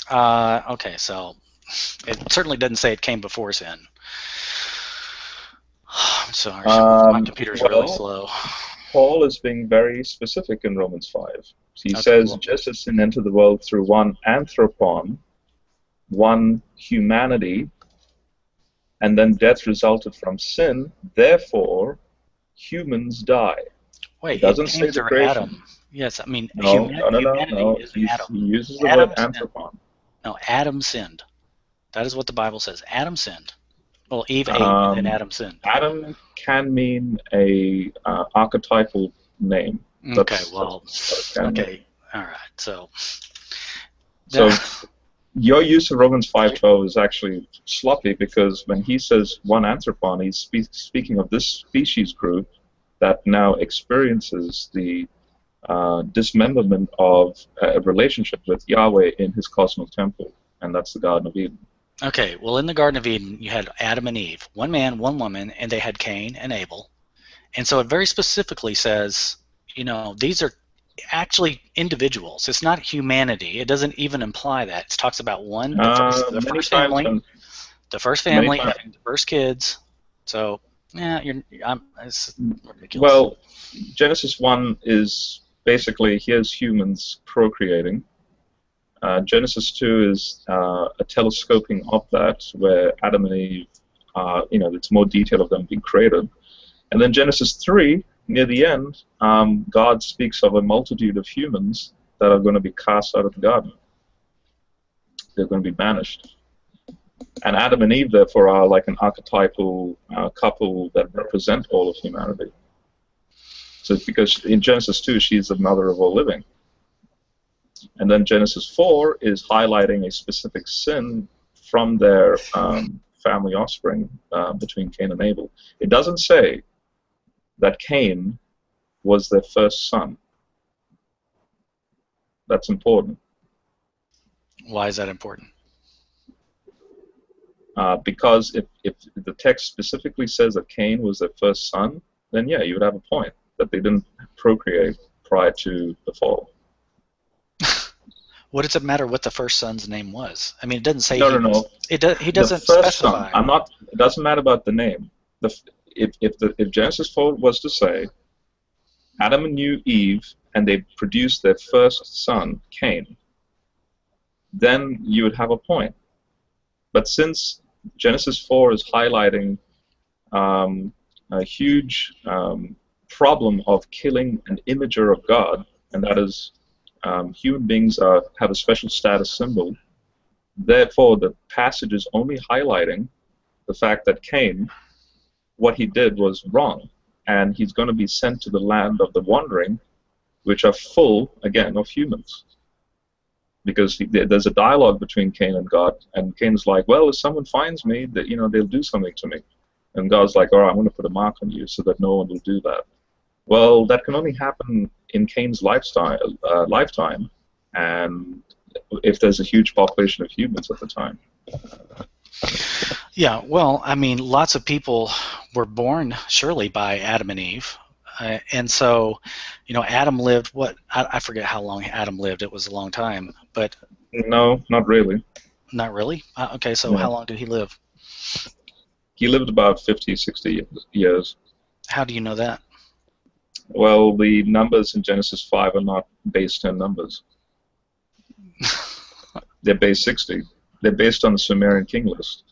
Okay, so it certainly doesn't say it came before sin. I'm sorry, my computer's really slow. Paul is being very specific in Romans 5. He says, just as sin entered the world through one anthropon, one humanity, and then death resulted from sin, therefore humans die. Wait, it doesn't say through creation. Adam. Yes, I mean No. humanity is He Adam. uses the Adam word sinned. anthropon. No, Adam sinned. That is what the Bible says. Adam sinned. Well, Eve ate, and then Adam sinned. Adam can mean a archetypal name. Okay, well, okay, all right. So your use of Romans 5:12 is actually sloppy, because when he says one anthropon, he's speaking of this species group that now experiences the dismemberment of a relationship with Yahweh in his cosmic temple, and that's the Garden of Eden. okay, well, in the Garden of Eden, you had Adam and Eve, one man, one woman, and they had Cain and Abel. And so it very specifically says, you know, these are actually individuals. It's not humanity. It doesn't even imply that. It talks about one, the first family, having the first kids. So, yeah, it's ridiculous. Well, Genesis 1 is basically, here's humans procreating. Genesis 2 is a telescoping of that, where Adam and Eve, it's more detail of them being created. And then Genesis 3, near the end, God speaks of a multitude of humans that are going to be cast out of the garden. They're going to be banished. And Adam and Eve, therefore, are like an archetypal couple that represent all of humanity. So because in Genesis 2, she's the mother of all living. And then Genesis 4 is highlighting a specific sin from their family offspring between Cain and Abel. It doesn't say that Cain was their first son. That's important. Why is that important? Because if the text specifically says that Cain was their first son, then yeah, you would have a point, that they didn't procreate prior to the fall. What does it matter what the first son's name was? I mean, it doesn't say. No. He doesn't the first specify. Son, it doesn't matter about the name. If Genesis 4 was to say, Adam knew Eve and they produced their first son, Cain, then you would have a point. But since Genesis 4 is highlighting a huge problem of killing an imager of God, and that is human beings have a special status symbol, therefore the passage is only highlighting the fact that Cain, what he did was wrong, and he's going to be sent to the land of the wandering, which are full, again, of humans. Because there's a dialogue between Cain and God, and Cain's like, well, if someone finds me, they'll do something to me. And God's like, all right, I'm going to put a mark on you so that no one will do that. Well, that can only happen in Cain's lifetime, and if there's a huge population of humans at the time. Yeah, well, I mean, lots of people were born, surely, by Adam and Eve. And so, Adam lived, I forget how long Adam lived. It was a long time. But no, not really. Not really? Okay, so No. How long did he live? He lived about 50, 60 years. How do you know that? Well, the numbers in Genesis 5 are not base 10 numbers. They're base 60. They're based on the Sumerian king list.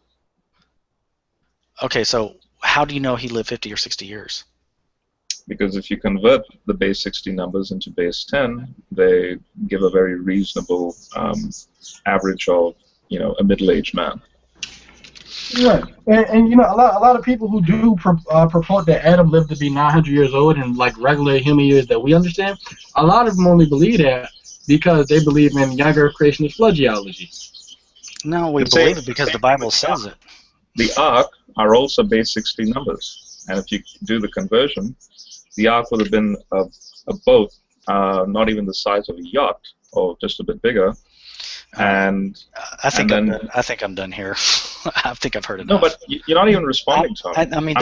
Okay, so how do you know he lived 50 or 60 years? Because if you convert the base 60 numbers into base 10, they give a very reasonable average of, a middle-aged man. Right, and a lot of people who do purport that Adam lived to be 900 years old and like regular human years that we understand, a lot of them only believe that because they believe in younger creationist flood geology. No, we believe it because the Bible says it. The ark are also base 60 numbers, and if you do the conversion, the ark would have been a boat, not even the size of a yacht, or just a bit bigger. And I think I'm done here. I think I've heard enough. No, but you're not even responding to it. I mean,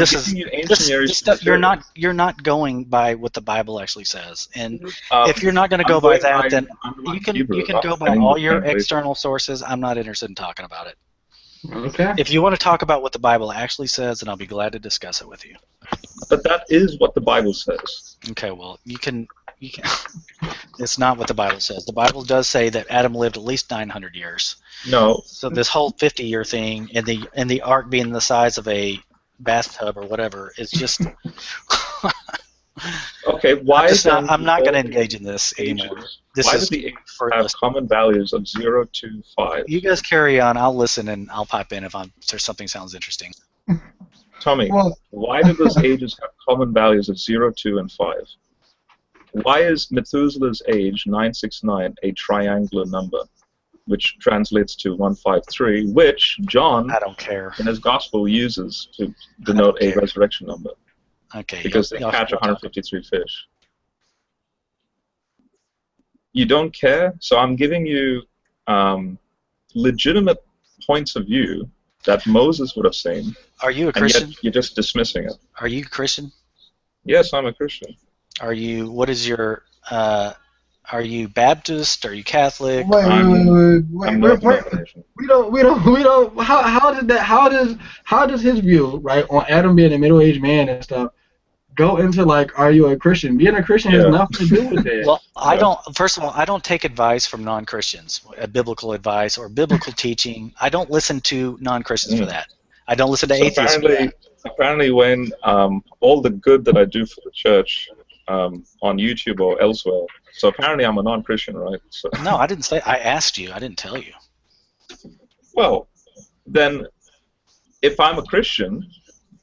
you're not going by what the Bible actually says. And if you're not going to go by that, then you can go by all your external sources. I'm not interested in talking about it. Okay. If you want to talk about what the Bible actually says, then I'll be glad to discuss it with you. But that is what the Bible says. Okay, well, you can. It's not what the Bible says. The Bible does say that Adam lived at least 900 years. No. So this whole 50-year thing and the ark being the size of a bathtub or whatever is just. Okay, Okay, why then I'm not do going to all engage in this anymore. ages, This why is do the ages have fruitless. common values of 0 to 5? You guys carry on. I'll listen and I'll pipe in if there's something sounds interesting. Tommy, Well, why do those ages have common values of 0, 2, and 5? Why is Methuselah's age 969 a triangular number, which translates to 153, which John I don't care. in his gospel uses to denote a care. resurrection number? Okay. Because they catch 153 fish. You don't care? So I'm giving you legitimate points of view that Moses would have seen, Are you a and Christian? yet you're just dismissing it. Are you a Christian? Yes, I'm a Christian. Are you? What is your? Are you Baptist? Are you Catholic? wait. I'm no denomination. We don't. How does his view, right, on Adam being a middle-aged man and stuff, go into like, are you a Christian? Being a Christian has nothing to do with that. Well, I don't. First of all, I don't take advice from non-Christians, biblical advice or biblical teaching. I don't listen to non-Christians for that. I don't listen to atheists for that. Apparently, when all the good that I do for the church on YouTube or elsewhere, so apparently I'm a non-Christian, right? So, No, I didn't say. I asked you. I didn't tell you. well, then, if I'm a Christian,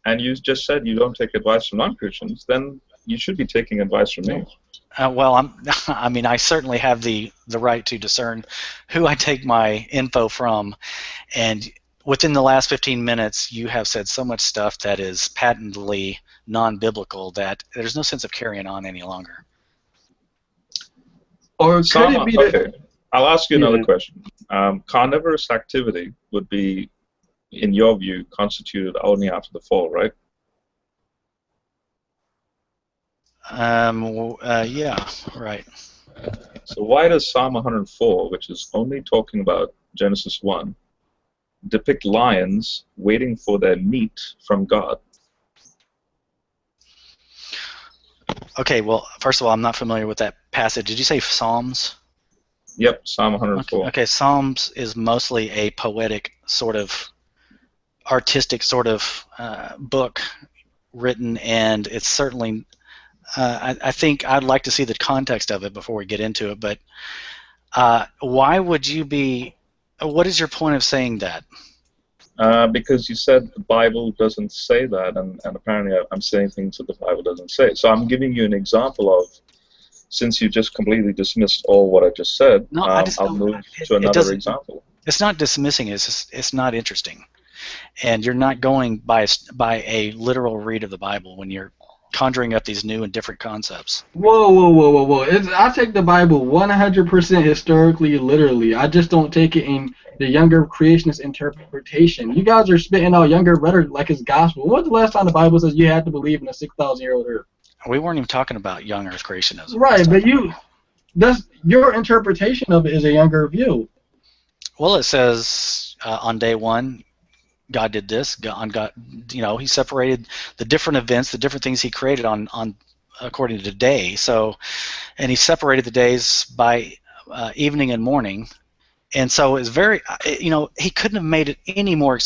and you just said you don't take advice from non-Christians, then you should be taking advice from me. Well, I mean, I certainly have the right to discern who I take my info from, and within the last 15 minutes, you have said so much stuff that is patently non-biblical that there's no sense of carrying on any longer. Or could it be that? Okay, I'll ask you another question. Carnivorous activity would be, in your view, constituted only after the fall, right? Yeah, right. So why does Psalm 104, which is only talking about Genesis 1, depict lions waiting for their meat from God? Okay, well, first of all, I'm not familiar with that passage. Did you say Psalms? Yep, Psalm 104. Okay, Psalms is mostly a poetic sort of artistic sort of book written, and it's certainly I think I'd like to see the context of it before we get into it, but why would you be, what is your point of saying that? Because you said the Bible doesn't say that, and apparently I'm saying things that the Bible doesn't say. So I'm giving you an example of, since you just completely dismissed all what I just said, No, I'll move to another example. It's not dismissing, it's not interesting. And you're not going by a literal read of the Bible when you're conjuring up these new and different concepts. Whoa. I take the Bible 100% historically, literally. I just don't take it in the younger creationist interpretation. You guys are spitting out younger rhetoric like it's gospel. When's the last time the Bible says you had to believe in a 6,000-year-old earth? We weren't even talking about young earth creationism. Right, but your interpretation of it is a younger view. Well, it says on day one, God did this. God, he separated the different events, the different things He created on according to day. So, and He separated the days by evening and morning, and so it's very, He couldn't have made it any more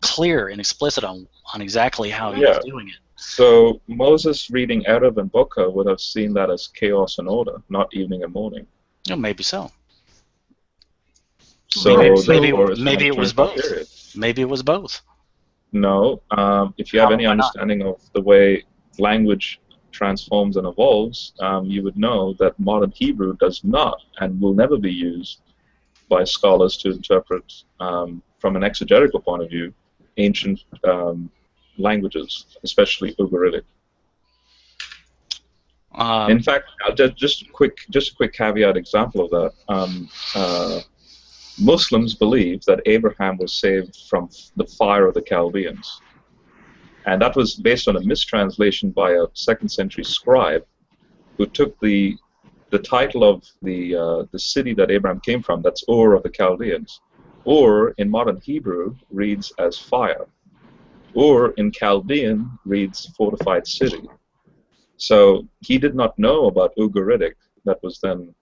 clear and explicit on exactly how He was doing it. So Moses reading Erev and Boker would have seen that as chaos and order, not evening and morning. Oh, maybe so. So maybe it was both. Period. Maybe it was both. No. If you have any understanding of the way language transforms and evolves, you would know that modern Hebrew does not and will never be used by scholars to interpret, from an exegetical point of view, ancient languages, especially Ugaritic. In fact, just a quick caveat example of that. Muslims believe that Abraham was saved from the fire of the Chaldeans, and that was based on a mistranslation by a 2nd century scribe who took the title of the city that Abraham came from, that's Ur of the Chaldeans. Ur in modern Hebrew reads as fire. Ur in Chaldean reads fortified city. So he did not know about Ugaritic, that was then,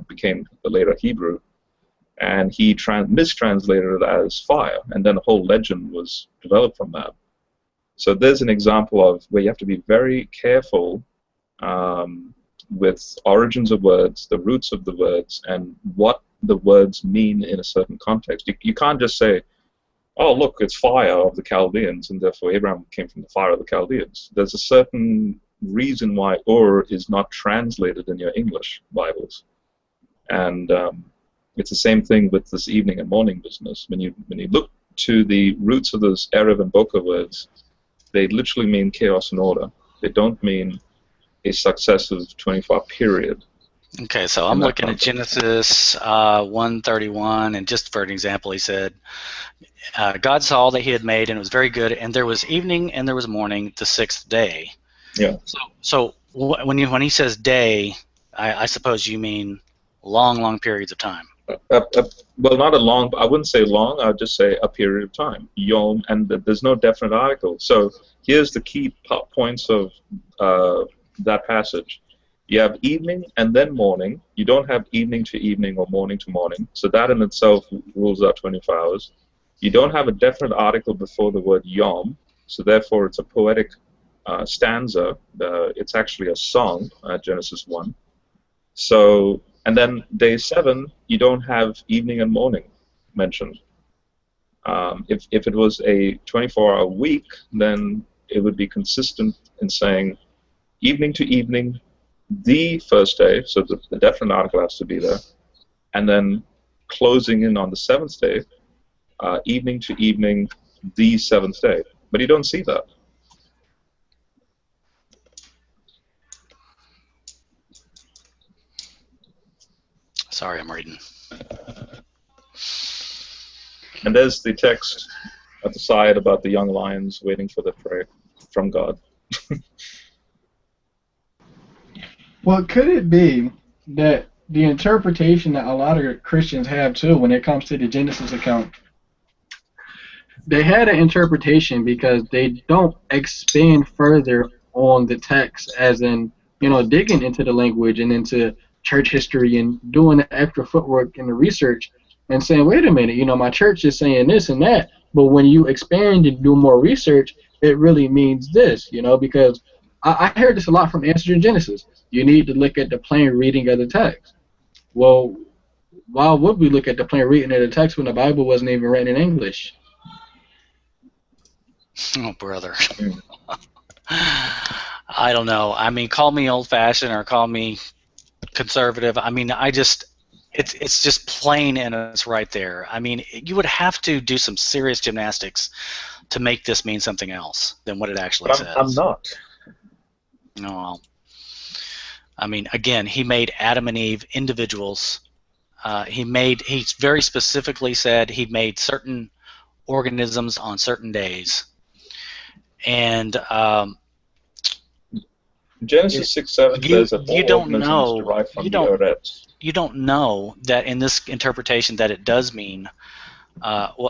became the later Hebrew, and he mistranslated it as fire, and then a whole legend was developed from that. So there's an example of where you have to be very careful with origins of words, the roots of the words, and what the words mean in a certain context. You can't just say, oh, look, it's fire of the Chaldeans, and therefore Abraham came from the fire of the Chaldeans. There's a certain reason why Ur is not translated in your English Bibles. And it's the same thing with this evening and morning business. When you look to the roots of those Erev and Boker words, they literally mean chaos and order. They don't mean a successive 24-hour period. Okay, so I'm looking at Genesis 1:31, and just for an example, he said, God saw all that he had made, and it was very good, and there was evening and there was morning, the sixth day. Yeah. So when he says day, I suppose you mean long periods of time. Well, not a long, I wouldn't say long, I would just say a period of time. Yom, and there's no definite article. So here's the key points of that passage. You have evening and then morning. You don't have evening to evening or morning to morning. So that in itself rules out 24 hours. You don't have a definite article before the word yom. So therefore it's a poetic stanza. It's actually a song, Genesis 1. So, and then day 7, you don't have evening and morning mentioned. If it was a 24-hour week, then it would be consistent in saying evening to evening, the first day, so the definite article has to be there, and then closing in on the 7th day, evening to evening, the 7th day. But you don't see that. Sorry, I'm reading. And there's the text at the side about the young lions waiting for the prey from God. Well, could it be that the interpretation that a lot of Christians have too when it comes to the Genesis account, they had an interpretation because they don't expand further on the text, as in, digging into the language and into church history and doing the extra footwork in the research and saying, wait a minute, my church is saying this and that, but when you expand and do more research, it really means this, because I heard this a lot from Answers in Genesis. You need to look at the plain reading of the text. Well, why would we look at the plain reading of the text when the Bible wasn't even written in English? Oh, brother. I don't know. I mean, call me old-fashioned or call me conservative. I mean, it's just plain and it's right there. I mean, you would have to do some serious gymnastics to make this mean something else than what it actually says. I'm not. No, well, I mean, again, he made Adam and Eve individuals. He very specifically said he made certain organisms on certain days. And Genesis 6:7 says that all organisms derive from the Eretz. You don't know that in this interpretation that it does mean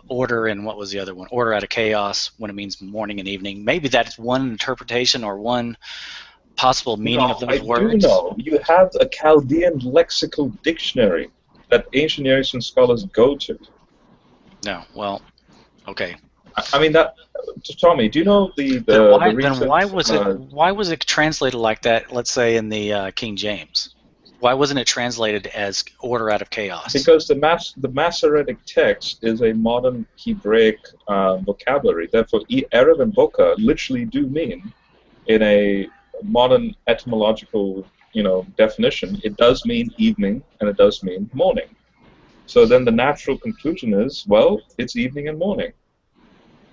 order, and what was the other one? Order out of chaos, when it means morning and evening. Maybe that's one interpretation or one possible meaning of those words. I do know. You have a Chaldean lexical dictionary that ancient Near Eastern scholars go to. No, well, okay. I mean, that, Tommy, do you know the then why was it translated like that, let's say, in the King James? Why wasn't it translated as order out of chaos? Because the Masoretic text is a modern Hebraic vocabulary. Therefore, Erev and Boker literally do mean, in a modern etymological definition, it does mean evening and it does mean morning. So then the natural conclusion is, well, it's evening and morning.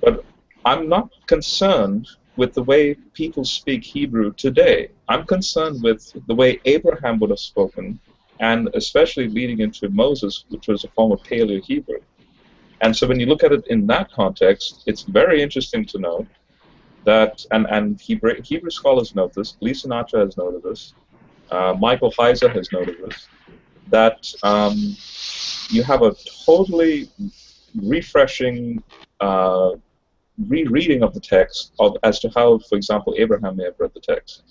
But I'm not concerned with the way people speak Hebrew today. I'm concerned with the way Abraham would have spoken, and especially leading into Moses, which was a form of Paleo-Hebrew. And so when you look at it in that context, it's very interesting to know that, and Hebrew scholars note this, Lee Sinatra has noted this, Michael Heiser has noted this, that you have a totally refreshing rereading of the text as to how, for example, Abraham may have read the text.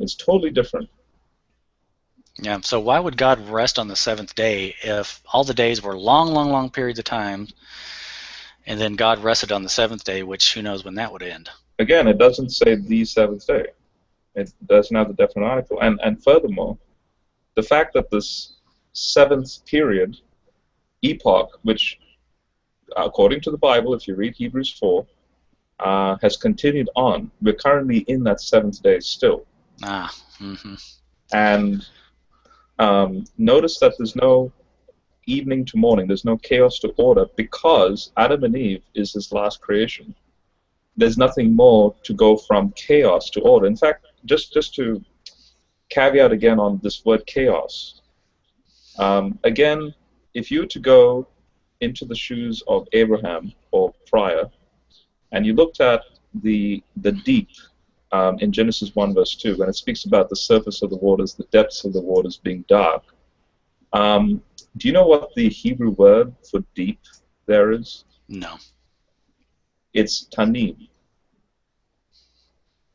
It's totally different. Yeah, so why would God rest on the seventh day if all the days were long periods of time, and then God rested on the seventh day, which who knows when that would end? Again, it doesn't say the seventh day. It doesn't have the definite article. And furthermore, the fact that this seventh period, epoch, which according to the Bible, if you read Hebrews 4, has continued on. We're currently in that seventh day still. And notice that there's no evening to morning, there's no chaos to order, because Adam and Eve is his last creation. There's nothing more to go from chaos to order. In fact, just to caveat again on this word chaos, again, if you were to go into the shoes of Abraham or prior, and you looked at the deep in Genesis 1 verse 2, when it speaks about the surface of the waters, the depths of the waters being dark, do you know what the Hebrew word for deep there is? No. It's tanim,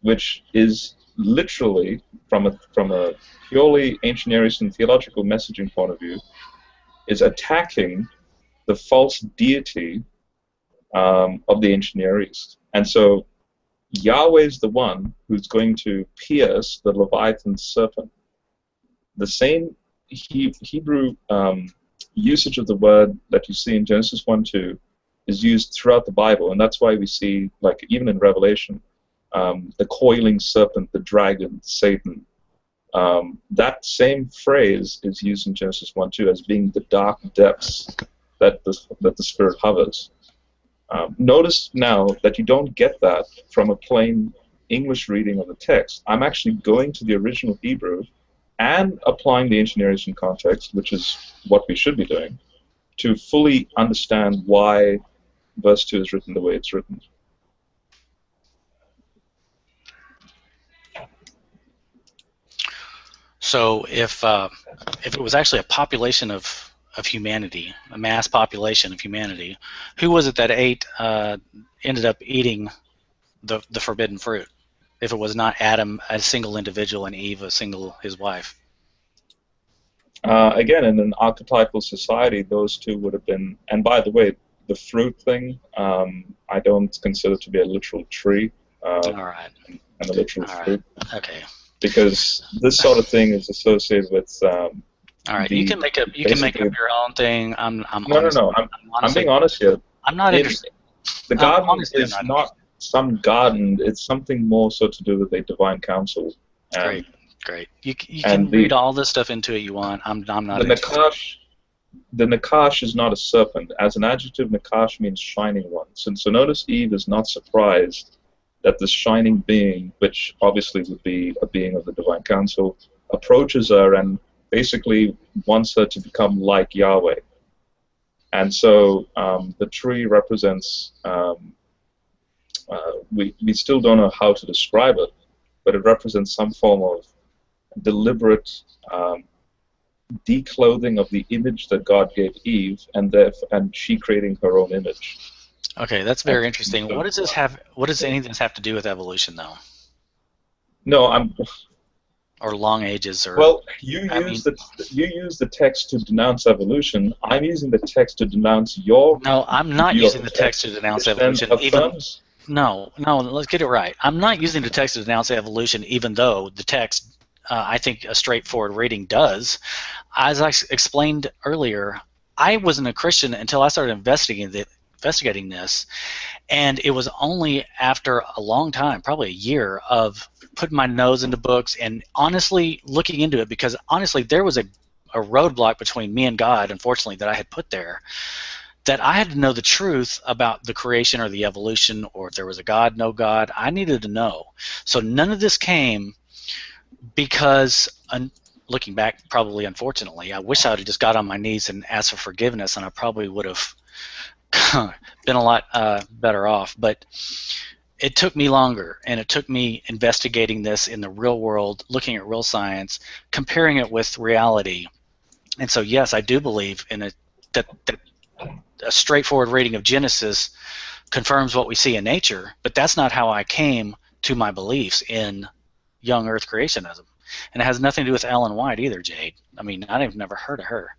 which is literally, from a purely ancient Near Eastern theological messaging point of view, is attacking the false deity of the ancient Near East. And so Yahweh is the one who's going to pierce the Leviathan serpent. The same Hebrew usage of the word that you see in Genesis 1:2 is used throughout the Bible, and that's why we see, like even in Revelation, the coiling serpent, the dragon, Satan. That same phrase is used in Genesis 1:2 as being the dark depths that the Spirit hovers. Notice now that you don't get that from a plain English reading of the text. I'm actually going to the original Hebrew and applying the ancient Near Eastern context, which is what we should be doing, to fully understand why verse 2 is written the way it's written. So if it was actually a population of humanity, a mass population of humanity, who was it that ended up eating the forbidden fruit? If it was not Adam, a single individual, and Eve, his wife. Again, in an archetypal society, those two would have been. And by the way, the fruit thing, I don't consider to be a literal tree. All right. And a literal fruit. Right. Okay. Because this sort of thing is associated with. All right. You can make up your own thing. I'm being honest here. I'm not interested. The garden is not some garden. It's something more so to do with a divine counsel. Great. You can read all this stuff into it you want. I'm not. The Nakash is not a serpent. As an adjective, Nakash means shining one. So notice Eve is not surprised that this shining being, which obviously would be a being of the divine counsel, approaches her and basically wants her to become like Yahweh. And so the tree represents, we still don't know how to describe it, but it represents some form of deliberate declothing of the image that God gave Eve, and she creating her own image. Okay, that's very interesting. What does this have? What does any of this have to do with evolution, though? No, or long ages, or well, you use the text to denounce evolution. I'm using the text to denounce your. No, I'm not using the text to denounce evolution. No, let's get it right. I'm not using the text to denounce evolution, even though the text, I think, a straightforward reading does. As I explained earlier, I wasn't a Christian until I started investigating this, and it was only after a long time, probably a year, of putting my nose into books and honestly looking into it, because honestly there was a roadblock between me and God, unfortunately, that I had put there, that I had to know the truth about the creation or the evolution, or if there was a God, no God. I needed to know. So none of this came because, looking back, probably unfortunately, I wish I would have just got on my knees and asked for forgiveness, and I probably would have been a lot better off. But it took me longer, and it took me investigating this in the real world, looking at real science, comparing it with reality. And so, yes, I do believe in that a straightforward reading of Genesis confirms what we see in nature, but that's not how I came to my beliefs in young Earth creationism. And it has nothing to do with Ellen White either, Jade. I mean, I've never heard of her.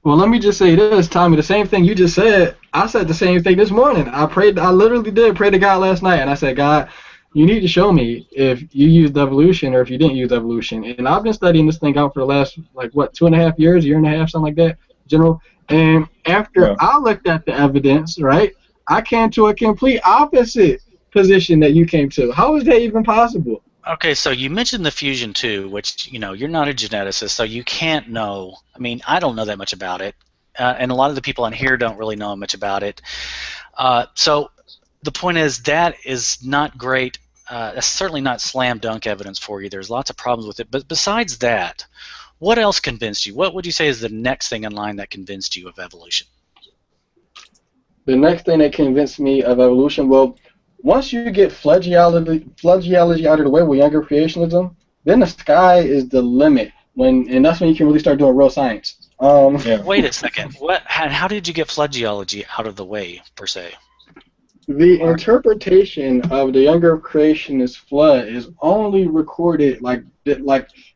Well, let me just say this, Tommy. The same thing you just said, I said the same thing this morning. I literally did pray to God last night, and I said, God, you need to show me if you used evolution or if you didn't use evolution. And I've been studying this thing out for the last, like, what, 2.5 years, year and a half, something like that, General. And after Yeah. I looked at the evidence, right, I came to a complete opposite position that you came to. How is that even possible? Okay, so you mentioned the fusion too, which, you know, you're not a geneticist, so you can't know. I mean, I don't know that much about it, and a lot of the people on here don't really know much about it. So the point is that is not great. That's certainly not slam dunk evidence for you. There's lots of problems with it. But besides that, what else convinced you? What would you say is the next thing in line that convinced you of evolution? The next thing that convinced me of evolution, well, once you get flood geology out of the way with younger creationism, then the sky is the limit. And that's when you can really start doing real science. Yeah. Wait a second. What? How did you get flood geology out of the way, per se? The interpretation of the younger creationist flood is only recorded like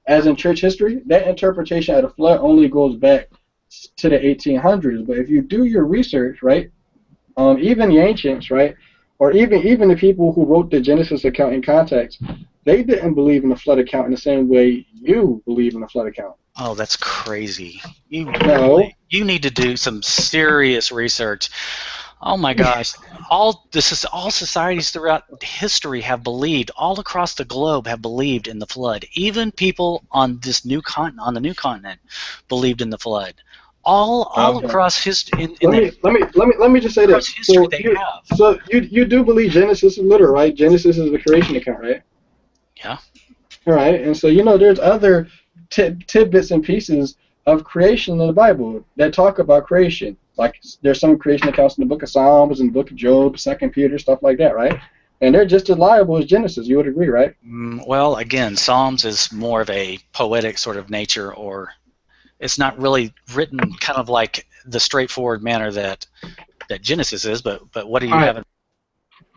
as in church history. That interpretation of the flood only goes back to the 1800s. But if you do your research, right, even the ancients, right, or even the people who wrote the Genesis account in context, they didn't believe in the flood account in the same way you believe in the flood account. Oh, that's crazy. No. You need to do some serious research. Oh my gosh! All societies throughout history have believed, all across the globe have believed in the flood. Even people on this new continent, believed in the flood. All Okay. across history. Let me just say this. History they have. So you do believe Genesis is literal, right? Genesis is the creation account, right? Yeah. All right, and so you know there's other tidbits and pieces of creation in the Bible that talk about creation. Like there's some creation accounts in the book of Psalms and the book of Job, 2 Peter, stuff like that, right? And they're just as liable as Genesis. You would agree, right? Well, again, Psalms is more of a poetic sort of nature, or it's not really written kind of like the straightforward manner that Genesis is. But what do you have?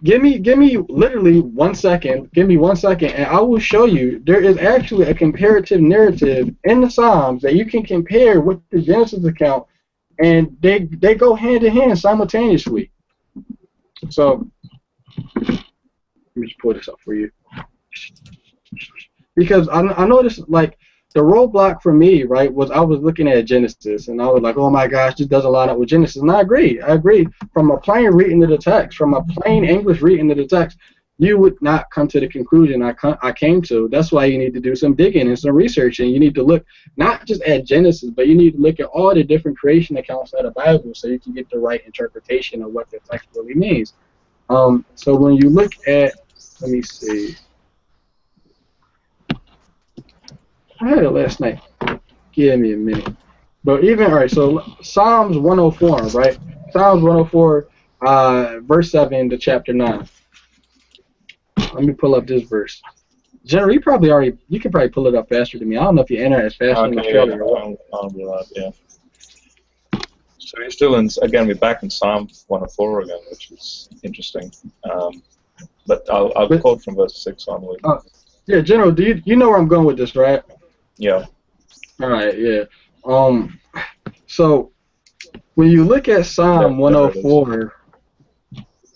Give me literally 1 second. Give me 1 second, and I will show you there is actually a comparative narrative in the Psalms that you can compare with the Genesis account, and they go hand in hand simultaneously. So let me just pull this up for you, because I noticed like the roadblock for me, right, was I was looking at Genesis and I was like, oh my gosh, this doesn't line up with Genesis. And I agree. From a plain reading of the text, from a plain English reading of the text, you would not come to the conclusion I came to. That's why you need to do some digging and some research, and you need to look not just at Genesis, but you need to look at all the different creation accounts of the Bible so you can get the right interpretation of what the text really means. So when you look at, let me see. I had it last night. Give me a minute. But even, all right, so Psalms 104, right? Psalms 104, verse 7 to chapter 9. Let me pull up this verse. Generally, you can probably pull it up faster than me. I don't know if you enter as fast in Australia or what. I'll do that, yeah. So you're still in, again, we're back in Psalm 104 again, which is interesting. But I'll quote from verse 6 onward. Yeah, General, do you know where I'm going with this, right? Yeah. All right, yeah. So when you look at Psalm 104,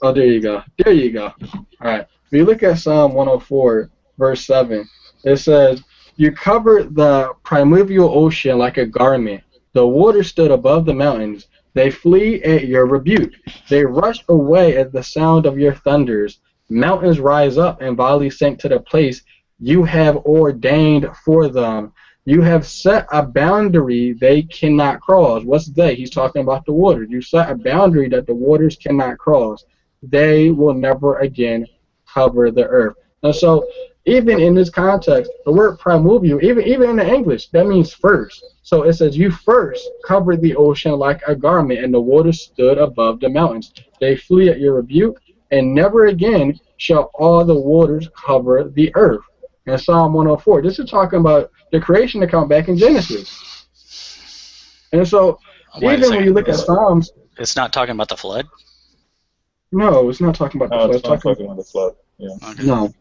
oh, there you go. There you go. All right. When you look at Psalm 104, verse 7, it says, "You covered the primeval ocean like a garment. The waters stood above the mountains. They flee at your rebuke. They rush away at the sound of your thunders. Mountains rise up and valleys sink to the place you have ordained for them. You have set a boundary they cannot cross." What's they? He's talking about the waters. You set a boundary that the waters cannot cross. They will never again cover the earth. And so, even in this context, the word primordial, even in the English, that means first. So it says, "You first covered the ocean like a garment, and the waters stood above the mountains. They flee at your rebuke, and never again shall all the waters cover the earth." In Psalm 104, this is talking about the creation account back in Genesis. And so, even when you look at Psalms, it's not talking about the flood. No, it's not talking about the flood. It's not talking about the flood. Yeah. Okay. No,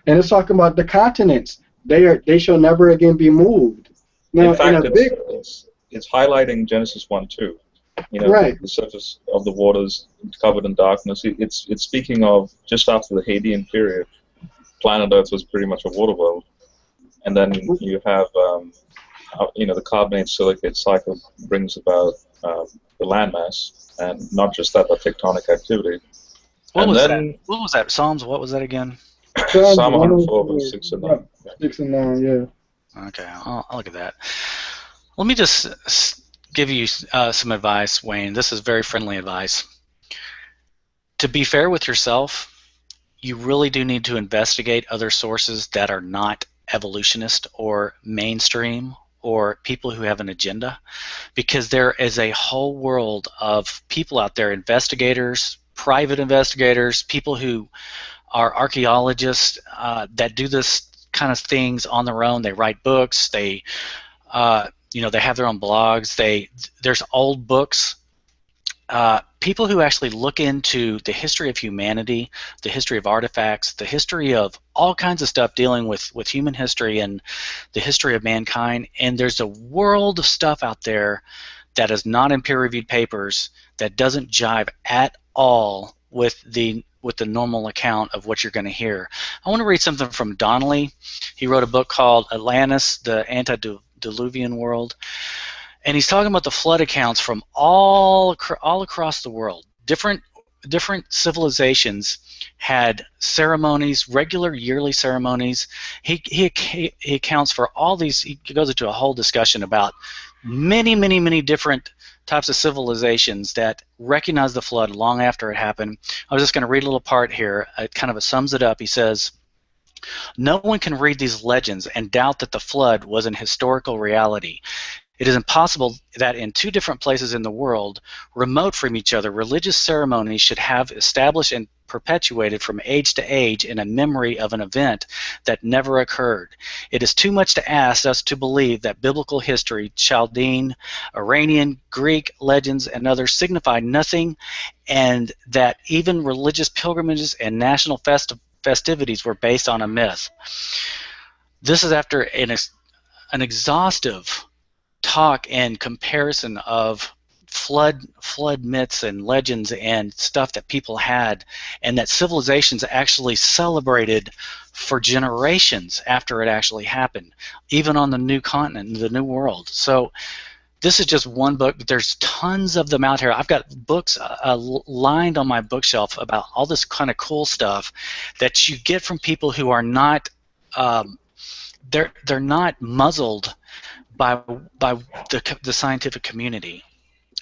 and it's talking about the continents. They shall never again be moved. Now, in fact, it's highlighting Genesis 1:2. You know, right. The surface of the waters covered in darkness. It's speaking of just after the Hadean period. planet Earth was pretty much a water world, and then you have the carbonate silicate cycle brings about the landmass, and not just that, but tectonic activity. What was that? Psalms? What was that again? Psalm 104, verse 6 and 9. 6 and 9, yeah. Okay, I'll look at that. Let me just give you some advice, Wayne. This is very friendly advice. To be fair with yourself, you really do need to investigate other sources that are not evolutionist or mainstream or people who have an agenda, because there is a whole world of people out there, investigators, private investigators, people who are archaeologists that do this kind of things on their own. They write books. They they have their own blogs. There's old books. People who actually look into the history of humanity, the history of artifacts, the history of all kinds of stuff dealing with human history and the history of mankind. And there's a world of stuff out there that is not in peer-reviewed papers that doesn't jive at all with the normal account of what you're going to hear. I want to read something from Donnelly. He wrote a book called Atlantis, the Antediluvian World. And he's talking about the flood accounts from all across the world. Different civilizations had ceremonies, regular yearly ceremonies. He accounts for all these. He goes into a whole discussion about many different types of civilizations that recognized the flood long after it happened. I was just going to read a little part here. It kind of sums it up. He says, "No one can read these legends and doubt that the flood was an historical reality. It is impossible that in two different places in the world, remote from each other, religious ceremonies should have established and perpetuated from age to age in a memory of an event that never occurred. It is too much to ask us to believe that biblical history, Chaldean, Iranian, Greek legends, and others signify nothing, and that even religious pilgrimages and national festivities were based on a myth." This is after an exhaustive talk and comparison of flood myths and legends and stuff that people had, and that civilizations actually celebrated for generations after it actually happened, even on the new continent, the new world. So this is just one book, but there's tons of them out here. I've got books lined on my bookshelf about all this kind of cool stuff that you get from people who are not they're not muzzled by the scientific community,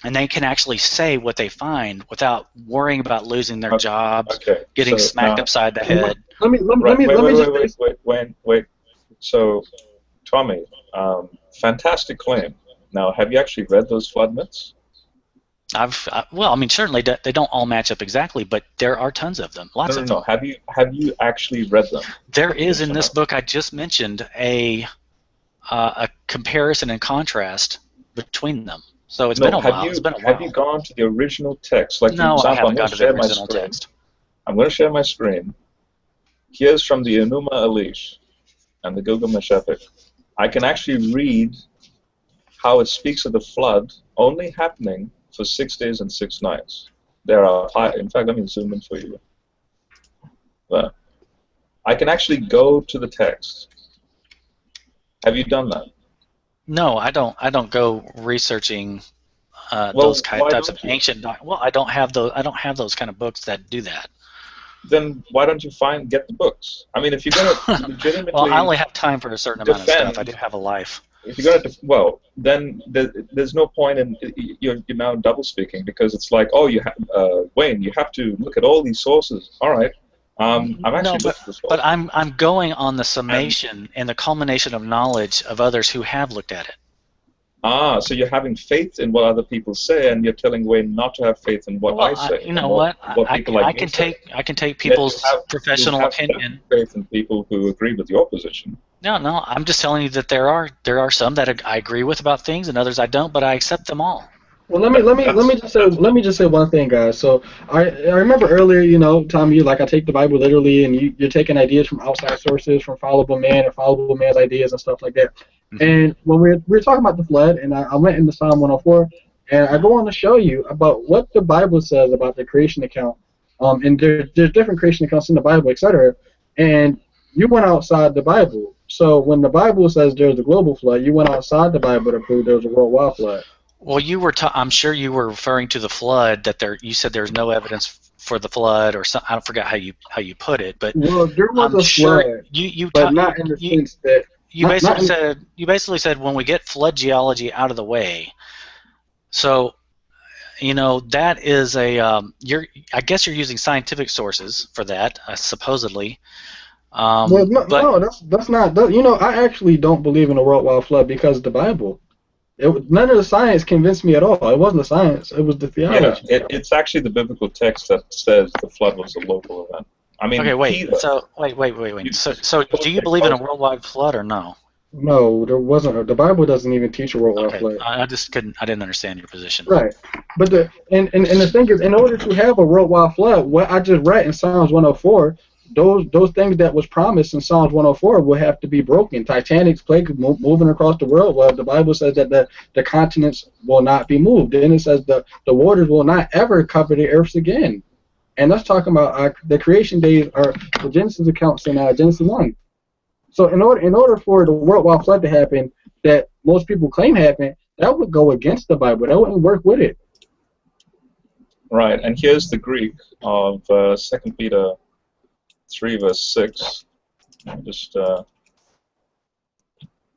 and they can actually say what they find without worrying about losing their jobs, getting smacked upside the head. Wait. So, Tommy, fantastic claim. Now, have you actually read those flood myths? Well, I mean, certainly they don't all match up exactly, but there are tons of them, lots of them. Have you actually read them? There is in this book I just mentioned a comparison and contrast between them. So it's been a while. Have you gone to the original text? Like, no, for example, I haven't gone to the original text. I'm going to share my screen. Here's from the Enuma Elish and the Gilgamesh epic. I can actually read how it speaks of the flood only happening for 6 days and 6 nights. There are, in fact, let me zoom in for you. There. I can actually go to the text. Have you done that? No, I don't go researching those types of ancient. Well, I don't have those kind of books that do that. Then why don't you get the books? I mean, if you're going to legitimately well, I only have time for a certain amount of stuff. I do have a life. If you're going to, then there's no point in you're now double speaking, because it's like, oh, Wayne, you have to look at all these sources. All right. I'm actually but I'm going on the summation and the culmination of knowledge of others who have looked at it. So you're having faith in what other people say, and you're telling Wayne not to have faith in what I say. You know what? I can take people's professional opinion. Faith in people who agree with your position. No. I'm just telling you that there are some that I agree with about things, and others I don't, but I accept them all. Well, let me just say one thing, guys. So I remember earlier, Tommy, like, I take the Bible literally, and you're taking ideas from outside sources, from fallible man and fallible man's ideas and stuff like that. Mm-hmm. And when we were talking about the flood, and I went into Psalm 104, and I go on to show you about what the Bible says about the creation account. And there's different creation accounts in the Bible, etc. And you went outside the Bible. So when the Bible says there's a global flood, you went outside the Bible to prove there was a worldwide flood. Well, I'm sure you were referring to the flood. You said there's no evidence for the flood, or I don't forget how you put it, but Well, there was I'm a sure flood, you but not in the sense that you not in, basically said when we get flood geology out of the way. So that is I guess you're using scientific sources for that, supposedly. well, no, But no, that's not. I actually don't believe in a worldwide flood because of the Bible. None of the science convinced me at all. It wasn't the science; it was the Yeah, theology. it's actually the biblical text that says the flood was a local event. I mean, okay, wait. Peter, So wait. So do you believe in a worldwide flood or no? No, there wasn't. The Bible doesn't even teach a worldwide Okay, flood. I just couldn't. I didn't understand your position. Right. But the thing is, in order to have a worldwide flood, what I just read in Psalms 104, those things that was promised in Psalms 104 will have to be broken. Titanic's plague moving across the world. Well, the Bible says that the continents will not be moved. Then it says the waters will not ever cover the earth again. And that's talking about the creation days are the Genesis accounts in Genesis 1. So in order for the worldwide flood to happen, that most people claim happened, that would go against the Bible. That wouldn't work with it. right? And here's the Greek of 2 Peter 3 verse 6. Let me just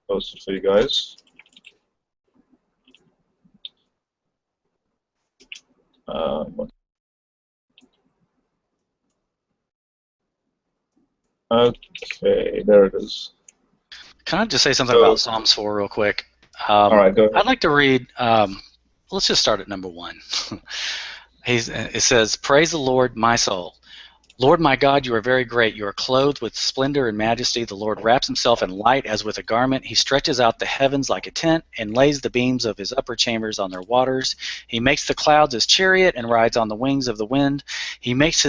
post it for you guys. Okay, there it is. Can I just say something about Psalms 4 real quick? All right, go ahead. I'd like to read. Let's just start at number 1. It says, "Praise the Lord, my soul. Lord my God, you are very great. You are clothed with splendor and majesty. The Lord wraps himself in light as with a garment. He stretches out the heavens like a tent and lays the beams of his upper chambers on their waters. He makes the clouds his chariot and rides on the wings of the wind. He makes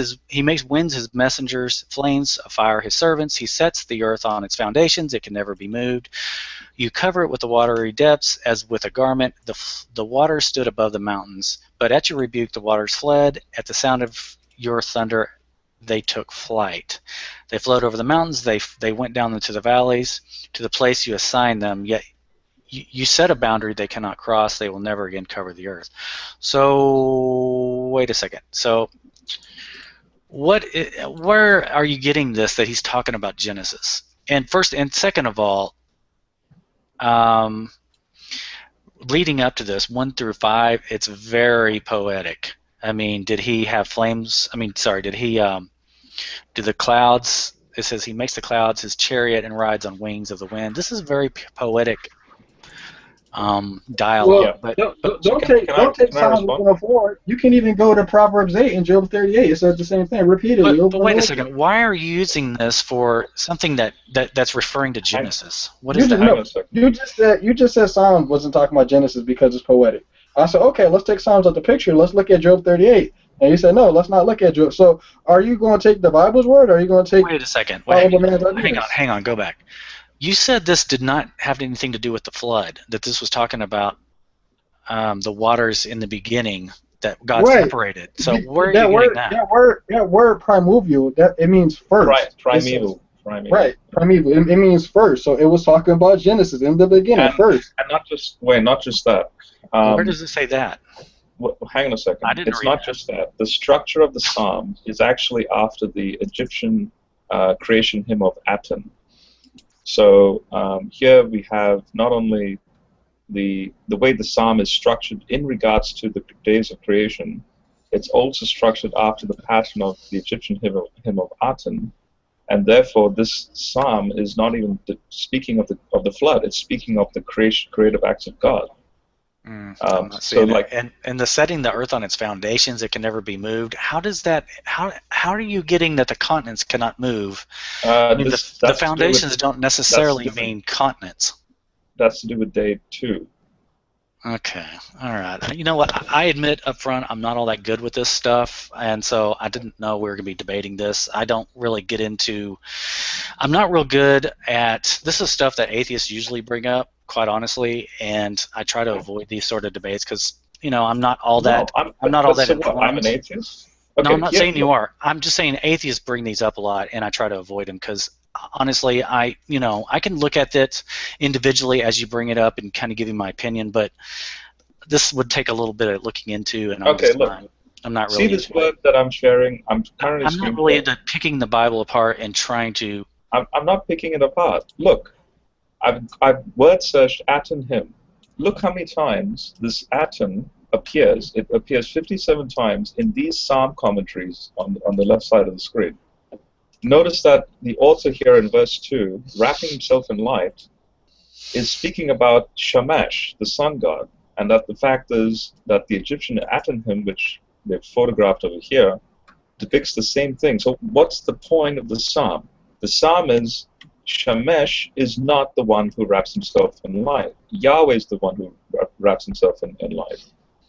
winds his messengers, flames of fire his servants. He sets the earth on its foundations. It can never be moved. You cover it with the watery depths as with a garment. The waters stood above the mountains. But at your rebuke the waters fled. At the sound of your thunder they took flight. They flowed over the mountains. They went down into the valleys to the place you assigned them. Yet you set a boundary they cannot cross. They will never again cover the earth." So wait a second. So where are you getting this that he's talking about Genesis? And first and second of all, leading up to this 1 through 5, it's very poetic. I mean, did he have flames? I mean, sorry, did the clouds, it says he makes the clouds his chariot and rides on wings of the wind. This is very poetic dialogue. Well, But don't take Psalms 104. You can even go to Proverbs 8 and Job 38. It says the same thing repeatedly. but wait a second. Why are you using this for something that's referring to Genesis? What is that? You just said Psalms wasn't talking about Genesis because it's poetic. I said, okay, let's take Psalms out the picture. Let's look at Job 38. And you said, no, let's not look at Job. So are you going to take the Bible's word, or are you going to take... Wait a second. Hang on, go back. You said this did not have anything to do with the flood, that this was talking about the waters in the beginning that God separated. So where are you getting that? That word primeval, it means first. Right, primeval. Right, primeval. It means first. So it was talking about Genesis in the beginning, first. And not just that. Where does it say that? Well, hang on a second. It's not just that. The structure of the psalm is actually after the Egyptian creation hymn of Aten. So here we have not only the way the psalm is structured in regards to the days of creation, it's also structured after the pattern of the Egyptian hymn of Aten, and therefore this psalm is not even speaking of the flood. It's speaking of the creative acts of God. So like, and the setting the earth on its foundations, it can never be moved. How does that? How are you getting that the continents cannot move? I mean, the foundations don't necessarily mean continents. That's to do with day 2. Okay, all right. You know what? I admit up front, I'm not all that good with this stuff, and so I didn't know we were going to be debating this. I don't really get into. I'm not real good at. This is stuff that atheists usually bring up, quite honestly, and I try to avoid these sort of debates because I'm not all that. I'm not all that informed. I'm an atheist. Okay, no, I'm not saying you are. I'm just saying atheists bring these up a lot, and I try to avoid them because honestly, I can look at it individually as you bring it up and kind of give you my opinion, but this would take a little bit of looking into, and Okay, look. I'm not See really this into it. word that I'm sharing? I'm currently I'm not really into picking the Bible apart and trying to. I'm not picking it apart. Look, I've word searched aton him. Look how many times this aton appears. It appears 57 times in these psalm commentaries on the left side of the screen. Notice that the author here in verse 2, wrapping himself in light, is speaking about Shamash, the sun god, and that the fact is that the Egyptian aton him, which they've photographed over here, depicts the same thing. So what's the point of the psalm? The psalm is Shamash is not the one who wraps himself in light. Yahweh is the one who wraps himself in light.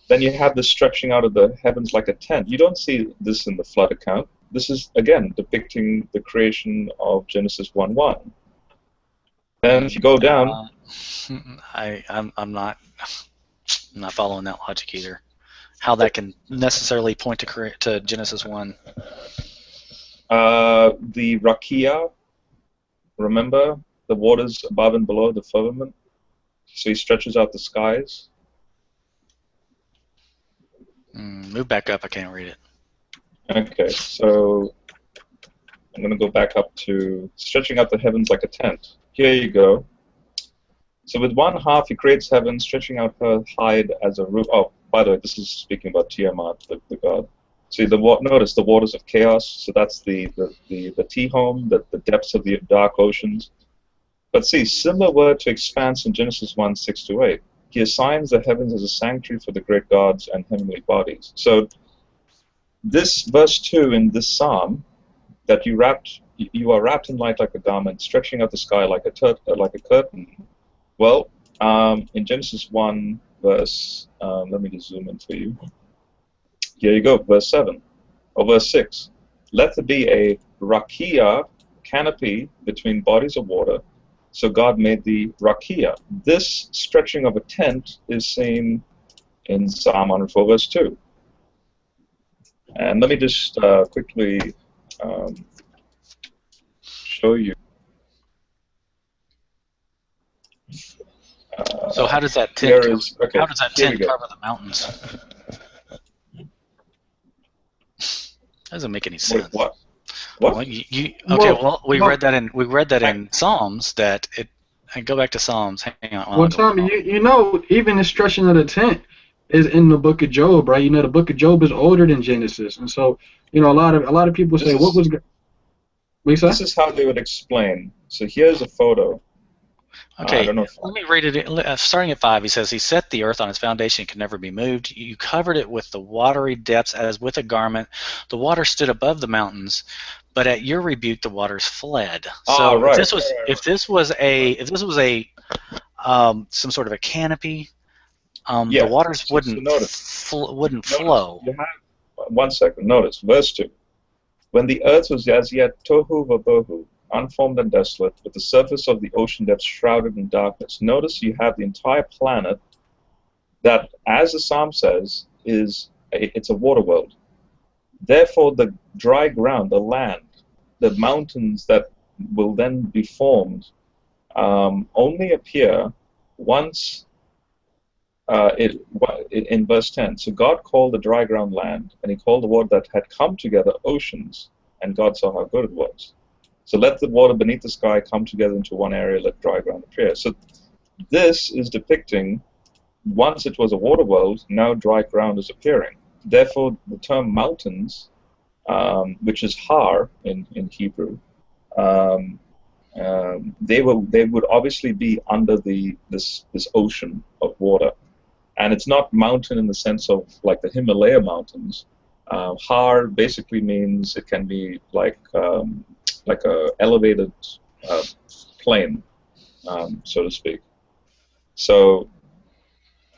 Then you have the stretching out of the heavens like a tent. You don't see this in the flood account. This is, again, depicting the creation of Genesis 1:1. Then if you go down... I'm not following that logic either. How that can necessarily point to Genesis 1. The Rakia, remember? The waters above and below the firmament. So he stretches out the skies. Move back up, I can't read it. Okay, so I'm going to go back up to stretching out the heavens like a tent. Here you go. So with one half he creates heaven, stretching out her hide as a roof. Oh, by the way, this is speaking about Tiamat, the god. See, notice the waters of chaos. So that's the Tehom, the depths of the dark oceans. But see, similar word to expanse in Genesis 1:6-8. He assigns the heavens as a sanctuary for the great gods and heavenly bodies. So this verse 2 in this psalm, that you are wrapped in light like a garment, stretching out the sky like a curtain. Well, in Genesis 1 verse, let me just zoom in for you. Here you go, verse 7, or verse 6. Let there be a rakia, canopy between bodies of water. So God made the rakia. This stretching of a tent is seen in Psalm 104 verse 2. And let me just quickly show you. So how does that tent cover the mountains? Doesn't make any sense. What? Well, we read that in Psalms that it. And go back to Psalms. Hang on. Well, Tommy, even the stretching of the tent is in the Book of Job, right? The Book of Job is older than Genesis, and so a lot of people say, "What was?" This is how they would explain. So here's a photo. Okay, let me read it. Starting at 5, he says, "He set the earth on its foundation; it can never be moved. You covered it with the watery depths as with a garment. The water stood above the mountains, but at your rebuke the waters fled." So right. If this was a some sort of a canopy, the waters wouldn't flow. You have, 1 second. Notice verse 2. When the earth was as yet tohu vabohu, unformed and desolate, with the surface of the ocean depths shrouded in darkness. Notice you have the entire planet that, as the psalm says, it's a water world. Therefore, the dry ground, the land, the mountains that will then be formed only appear once in verse 10. So God called the dry ground land, and he called the water that had come together oceans, and God saw how good it was. So let the water beneath the sky come together into one area, let dry ground appear. So this is depicting, once it was a water world, now dry ground is appearing. Therefore, the term mountains, which is har in Hebrew, they would obviously be under this ocean of water. And it's not mountain in the sense of like the Himalaya mountains. Har basically means it can be like a elevated plane, so to speak. So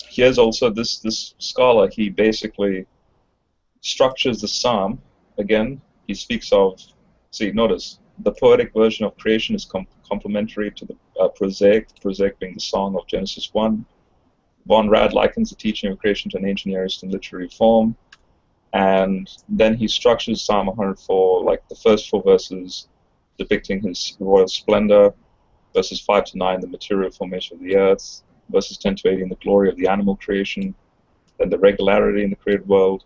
here's also this scholar. He basically structures the psalm. Again, he speaks of. See, notice the poetic version of creation is complementary to the prosaic being the song of Genesis 1. Von Rad likens the teaching of creation to an ancient Near Eastern literary form. And then he structures Psalm 104, like the first 4 verses depicting his royal splendor. Verses 5 to 9, the material formation of the earth. Verses 10 to 18, the glory of the animal creation. Then the regularity in the created world.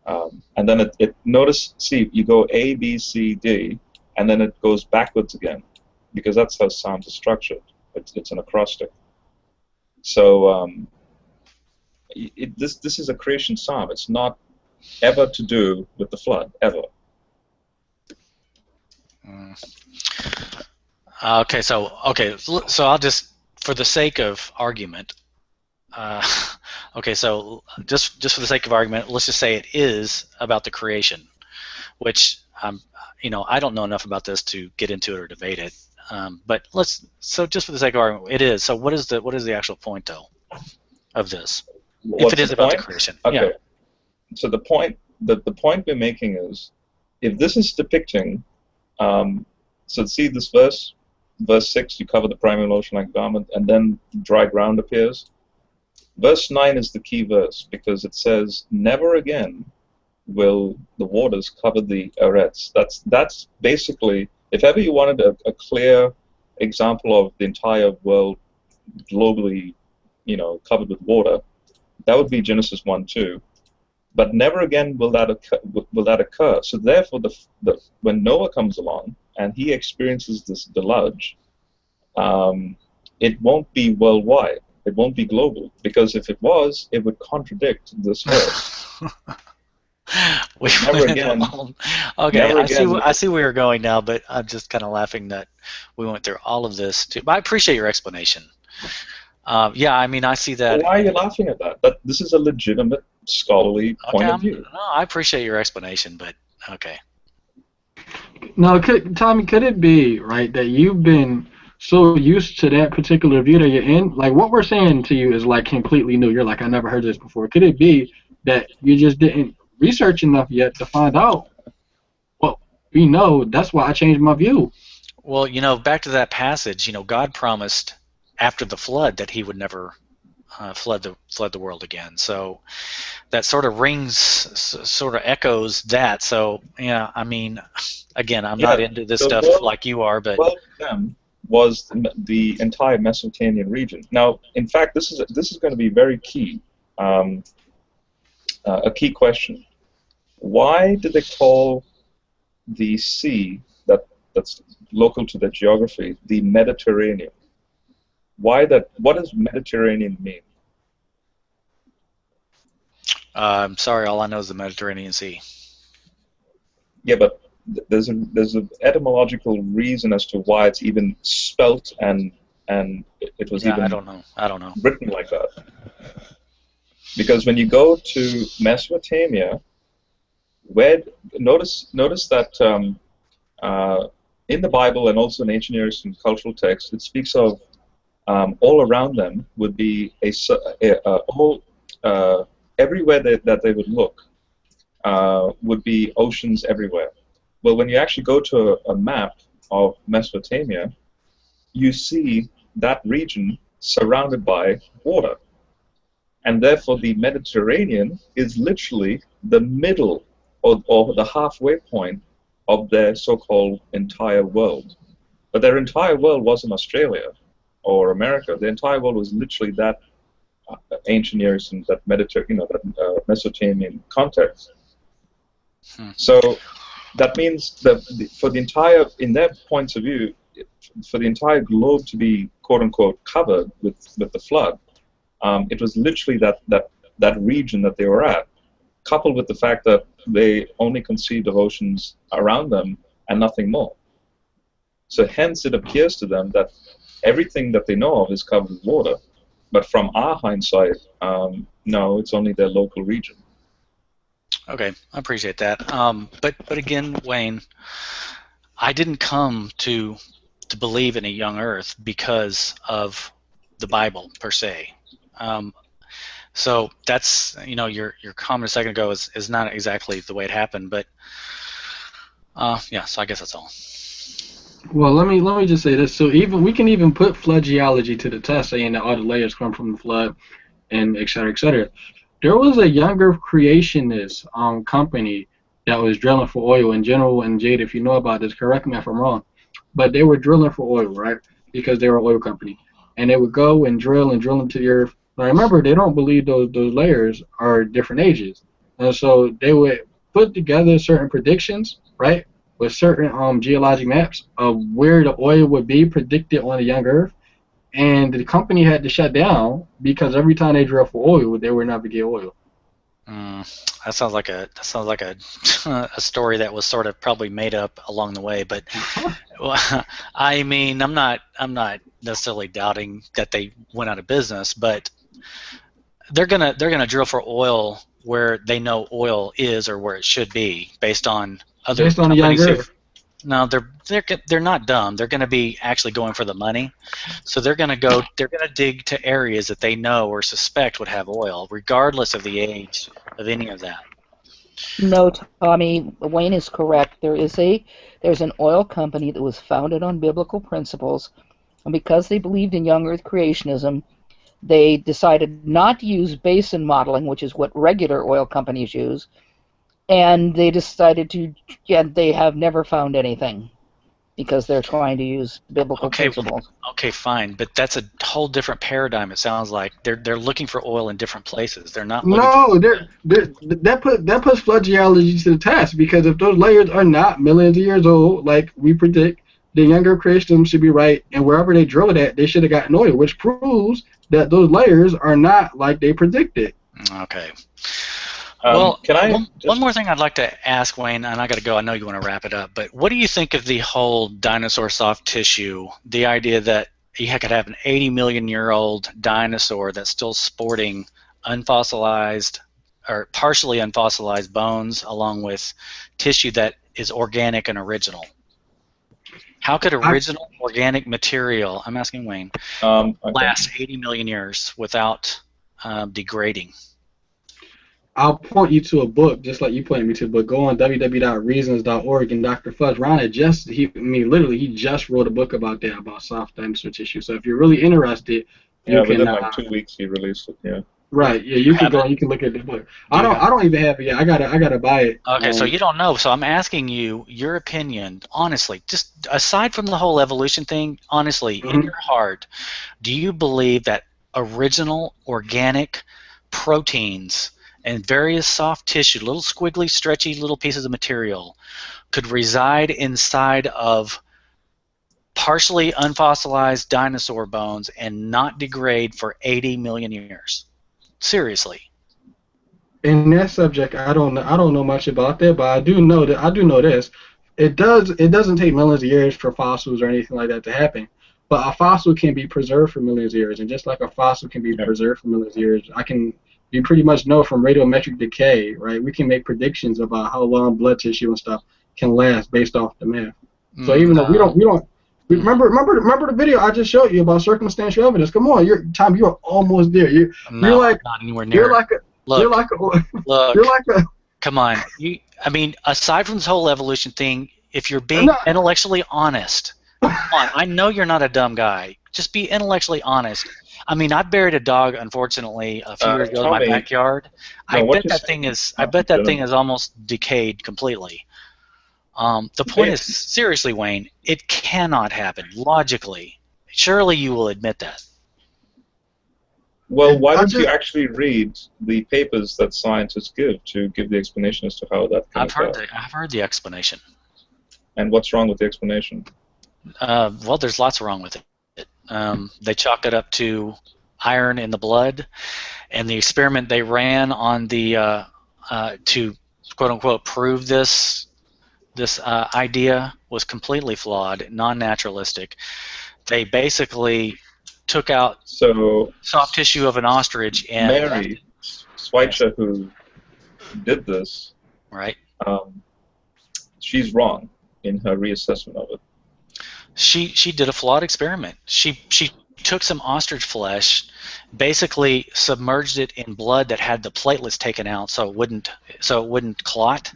And then notice, see, you go A, B, C, D, and then it goes backwards again, because that's how Psalms are structured. It's an acrostic. So this is a creation psalm. It's not ever to do with the flood, ever. Okay, so I'll just, for the sake of argument, okay, so just for the sake of argument, let's just say it is about the creation, which I don't know enough about this to get into it or debate it. But so just for the sake of argument, it is. So what is the actual point though of this? If it is about the creation. Okay. Yeah. So the point we're making is, if this is depicting, so see this verse 6, you cover the primary lotion like garment, and then dry ground appears. Verse 9 is the key verse, because it says, never again will the waters cover the eretz. That's basically, if ever you wanted a clear example of the entire world globally, covered with water, that would be Genesis 1:2. But never again will that occur. So therefore, when Noah comes along and he experiences this deluge, it won't be worldwide. It won't be global, because if it was, it would contradict this verse. Never again. Okay, never I see where you're going now, but I'm just kind of laughing that we went through all of this too. But I appreciate your explanation. Yeah, I mean, I see that. Well, why are you laughing at that? This is a legitimate scholarly point of view. No, I appreciate your explanation, but okay. Now, Tommy, could it be right that you've been so used to that particular view that you're in? Like, what we're saying to you is like completely new. You're like, I never heard this before. Could it be that you just didn't research enough yet to find out? Well, we know that's why I changed my view. Well, back to that passage, God promised after the flood that he would never flood the world again. So that sort of echoes that. So yeah, I mean, again, I'm not into this stuff like you are, but well, them was the entire Mesopotamian region. Now, in fact, this is going to be very key, a key question. Why did they call the sea that's local to the geography the Mediterranean? Why that? What does Mediterranean mean? I'm sorry, all I know is the Mediterranean Sea. Yeah, but there's an etymological reason as to why it's even spelt and it was even I don't know written like that. Because when you go to Mesopotamia, notice that in the Bible and also in ancient Near Eastern cultural texts, it speaks of all around them would be everywhere that they would look would be oceans everywhere. Well, when you actually go to a map of Mesopotamia, you see that region surrounded by water. And therefore the Mediterranean is literally the middle or the halfway point of their so-called entire world. But their entire world wasn't Australia or America. The entire world was literally that ancient Near Eastern, that Mesopotamian context. So that means that for the entire, in their points of view, for the entire globe to be quote unquote covered with the flood, it was literally that region that they were at, coupled with the fact that they only conceived of oceans around them and nothing more. So hence it appears to them that everything that they know of is covered with water. But from our hindsight, no, it's only their local region. Okay, I appreciate that. But again, Wayne, I didn't come to believe in a young Earth because of the Bible per se. So that's, your comment a second ago is not exactly the way it happened, but yeah. So I guess that's all. Well, let me just say this. So we can even put flood geology to the test, saying that all the layers come from the flood, and et cetera, et cetera. There was a younger creationist company that was drilling for oil in general. And Jade, if you know about this, correct me if I'm wrong. but they were drilling for oil, right? Because they were an oil company, and they would go and drill into the earth. Now remember, they don't believe those layers are different ages, and so they would put together certain predictions, right, with certain geologic maps of where the oil would be predicted on the young Earth, and the company had to shut down because every time they drill for oil, they would never get oil. That sounds like a a story that was sort of probably made up along the way. But I mean, I'm not necessarily doubting that they went out of business, but they're gonna drill for oil where they know oil is or where it should be based on other Based on the young companies. Earth. No, they're not dumb. They're going to be actually going for the money. So they're going to dig to areas that they know or suspect would have oil, regardless of the age of any of that. No, Tommy, Wayne is correct. There's an oil company that was founded on biblical principles, and because they believed in young Earth creationism, they decided not to use basin modeling, which is what regular oil companies use. And they decided they have never found anything because they're trying to use biblical principles. Okay, fine, but that's a whole different paradigm. It sounds like they're looking for oil in different places. They're not. That puts flood geology to the test, because if those layers are not millions of years old, like we predict, the younger creationism should be right, and wherever they drilled at, they should have gotten oil, which proves that those layers are not like they predicted. Okay. Well, one more thing I'd like to ask, Wayne, and I got to go. I know you want to wrap it up, but what do you think of the whole dinosaur soft tissue? The idea that you could have an 80-million-year-old dinosaur that's still sporting unfossilized or partially unfossilized bones, along with tissue that is organic and original. How could original organic material, I'm asking Wayne, last 80 million years without degrading? I'll point you to a book, just like you pointed me to a book. Go on www.reasons.org, and Dr. Fudge Rana he just wrote a book about that, about soft dinosaur tissue. So if you're really interested, within like 2 weeks he released it. Yeah. Right. Yeah, you can go and you can look at the book. I don't even have it yet. I gotta buy it. Okay, so you don't know. So I'm asking you your opinion, honestly. Just aside from the whole evolution thing, honestly, in your heart, do you believe that original organic proteins and various soft tissue, little squiggly, stretchy little pieces of material, could reside inside of partially unfossilized dinosaur bones and not degrade for 80 million years? Seriously. In that subject, I don't know much about that, but I do know this. It doesn't take millions of years for fossils or anything like that to happen. But a fossil can be preserved for millions of years, and just like a fossil can be preserved for millions of years, you pretty much know from radiometric decay, right? We can make predictions about how long blood tissue and stuff can last based off the math. So even though we don't remember the video I just showed you about circumstantial evidence. Come on, you're almost there. You're like not anywhere near. Come on. I mean, aside from this whole evolution thing, if you're being intellectually honest, come on. I know you're not a dumb guy. Just be intellectually honest. I mean, I buried a dog, unfortunately, a few years ago in my backyard. I bet that thing is almost decayed completely. The point is, seriously, Wayne, it cannot happen logically. Surely you will admit that. Well, why don't you actually read the papers that scientists give to give the explanation as to how that can occur? I've heard the explanation. And what's wrong with the explanation? Well, there's lots wrong with it. They chalk it up to iron in the blood, and the experiment they ran on the to quote unquote prove this idea was completely flawed, non-naturalistic. They basically took out soft tissue of an ostrich and Mary Schweitzer, who did this, right? She's wrong in her reassessment of it. She did a flawed experiment. She took some ostrich flesh, basically submerged it in blood that had the platelets taken out so it wouldn't clot.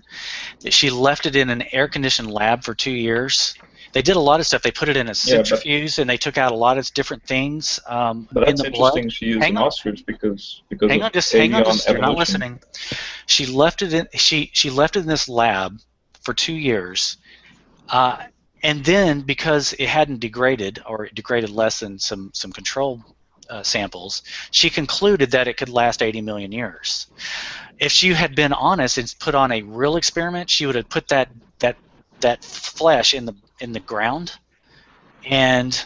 She left it in an air-conditioned lab for 2 years. They did a lot of stuff. They put it in a centrifuge and they took out a lot of different things but that's in the interesting. blood. She used an ostrich because hang on, just you're not listening. She left it in this lab for 2 years. And then, because it hadn't degraded, or it degraded less than some control samples, she concluded that it could last 80 million years. If she had been honest and put on a real experiment, she would have put that flesh in the ground, and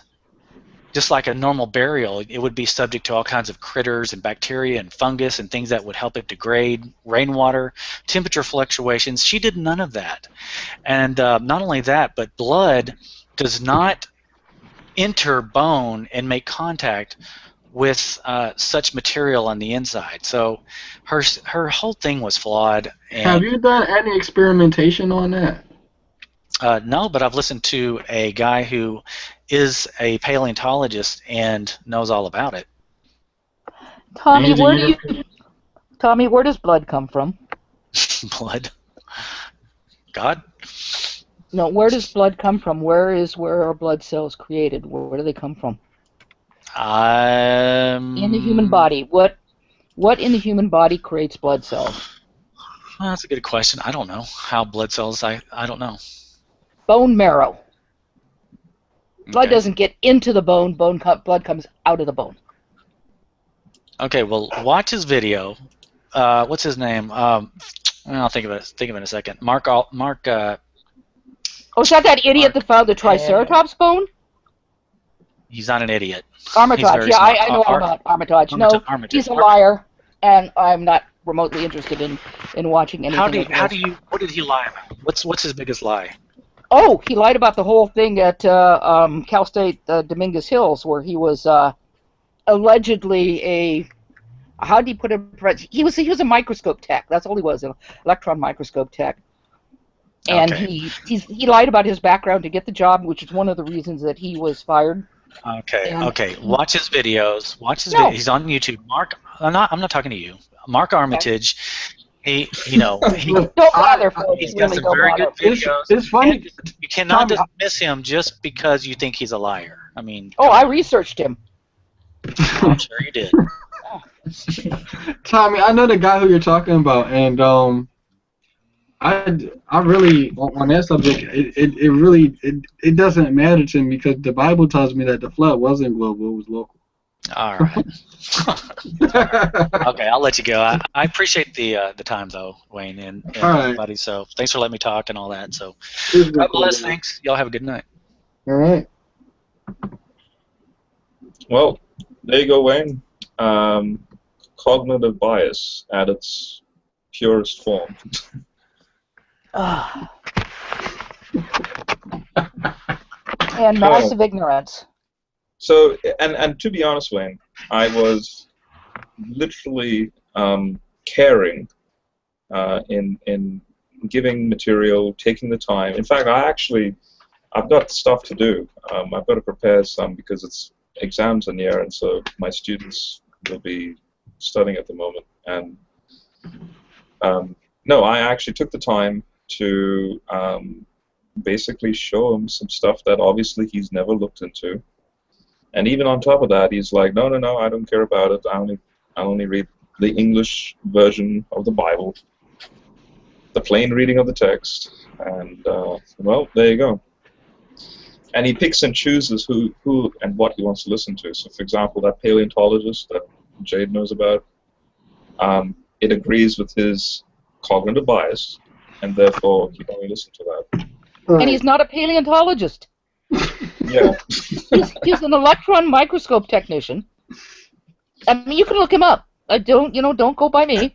just like a normal burial, it would be subject to all kinds of critters and bacteria and fungus and things that would help it degrade, rainwater, temperature fluctuations. She did none of that. And not only that, but blood does not enter bone and make contact with such material on the inside. So her whole thing was flawed. And, have you done any experimentation on that? No, but I've listened to a guy who is a paleontologist and knows all about it. Tommy, where does blood come from? Blood? God? No, where does blood come from? Where are blood cells created? Where do they come from? In the human body. What in the human body creates blood cells? Well, that's a good question. I don't know how blood cells. I don't know. Bone marrow. Blood Okay. doesn't get into the bone. Blood comes out of the bone. Okay. Well, watch his video. What's his name? I'll think of it in a second. Mark. Oh, is that idiot that found the Triceratops bone? He's not an idiot. Armitage. Yeah, I know all about Armitage. No, Armitage. he's a liar, and I'm not remotely interested in watching anything. What did he lie about? What's his biggest lie? Oh, he lied about the whole thing at Cal State Dominguez Hills, where he was allegedly how did he put it? He was a microscope tech. That's all he was, an electron microscope tech. And Okay. he lied about his background to get the job, which is one of the reasons that he was fired. Okay. And Okay. Watch his videos. Videos. He's on YouTube. Mark. I'm not talking to you. Mark Armitage. He Don't bother, folks. he's got some Don't very bother. good videos. It's funny. You cannot Tommy, dismiss him just because you think he's a liar. I mean, Oh, I researched him. I'm sure you did. Tommy, I know the guy who you're talking about, and I really on that subject, it really doesn't matter to me because the Bible tells me that the flood wasn't global; it was local. All right. Okay, I'll let you go. I appreciate the time though, Wayne, and All right. everybody. So thanks for letting me talk and all that. So It's been God cool, bless. man. Thanks. Y'all have a good night. All right. Well, there you go, Wayne. Cognitive bias at its purest form. And massive ignorance. So, and to be honest, Wayne, I was literally caring in giving material, taking the time. In fact, I've got stuff to do. I've got to prepare some because it's exams are near, and so my students will be studying at the moment. And no, I actually took the time to basically show him some stuff that obviously he's never looked into. And even on top of that, he's like, no, I don't care about it. I only read the English version of the Bible, the plain reading of the text, and well, there you go. And he picks and chooses who and what he wants to listen to. So, for example, that paleontologist that Jade knows about, it agrees with his cognitive bias, and therefore he can only listen to that. And he's not a paleontologist. Yeah. He's an electron microscope technician. I mean, you can look him up. Don't go by me.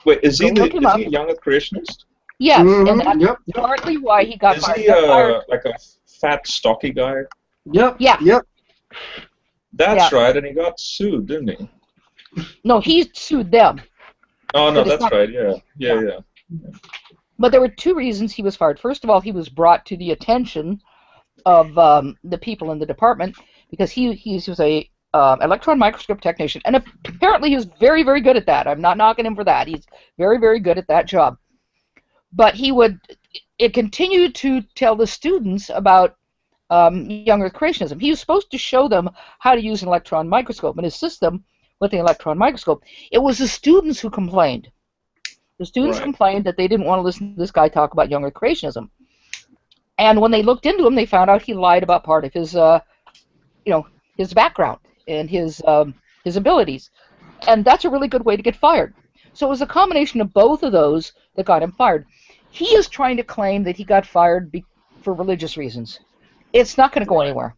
Wait, is he Look him a up. young Earth creationist? Yes, Mhm, and that's yep. partly why he got Is fired. he Got fired. like a fat, stocky guy? Yep. Yeah. Yep. That's Yeah. right, and he got sued, didn't he? No, he sued them. Oh, no, But it's that's not- right, yeah. But there were two reasons he was fired. First of all, he was brought to the attention of the people in the department because he was a electron microscope technician, and apparently he was very, very good at that. I'm not knocking him for that. He's very, very good at that job. But it continued to tell the students about young Earth creationism. He was supposed to show them how to use an electron microscope and assist them with the electron microscope. It was the students who complained. The students Right. complained that they didn't want to listen to this guy talk about young Earth creationism. And when they looked into him, they found out he lied about part of his, his background and his abilities. And that's a really good way to get fired. So it was a combination of both of those that got him fired. He is trying to claim that he got fired for religious reasons. It's not going to go anywhere.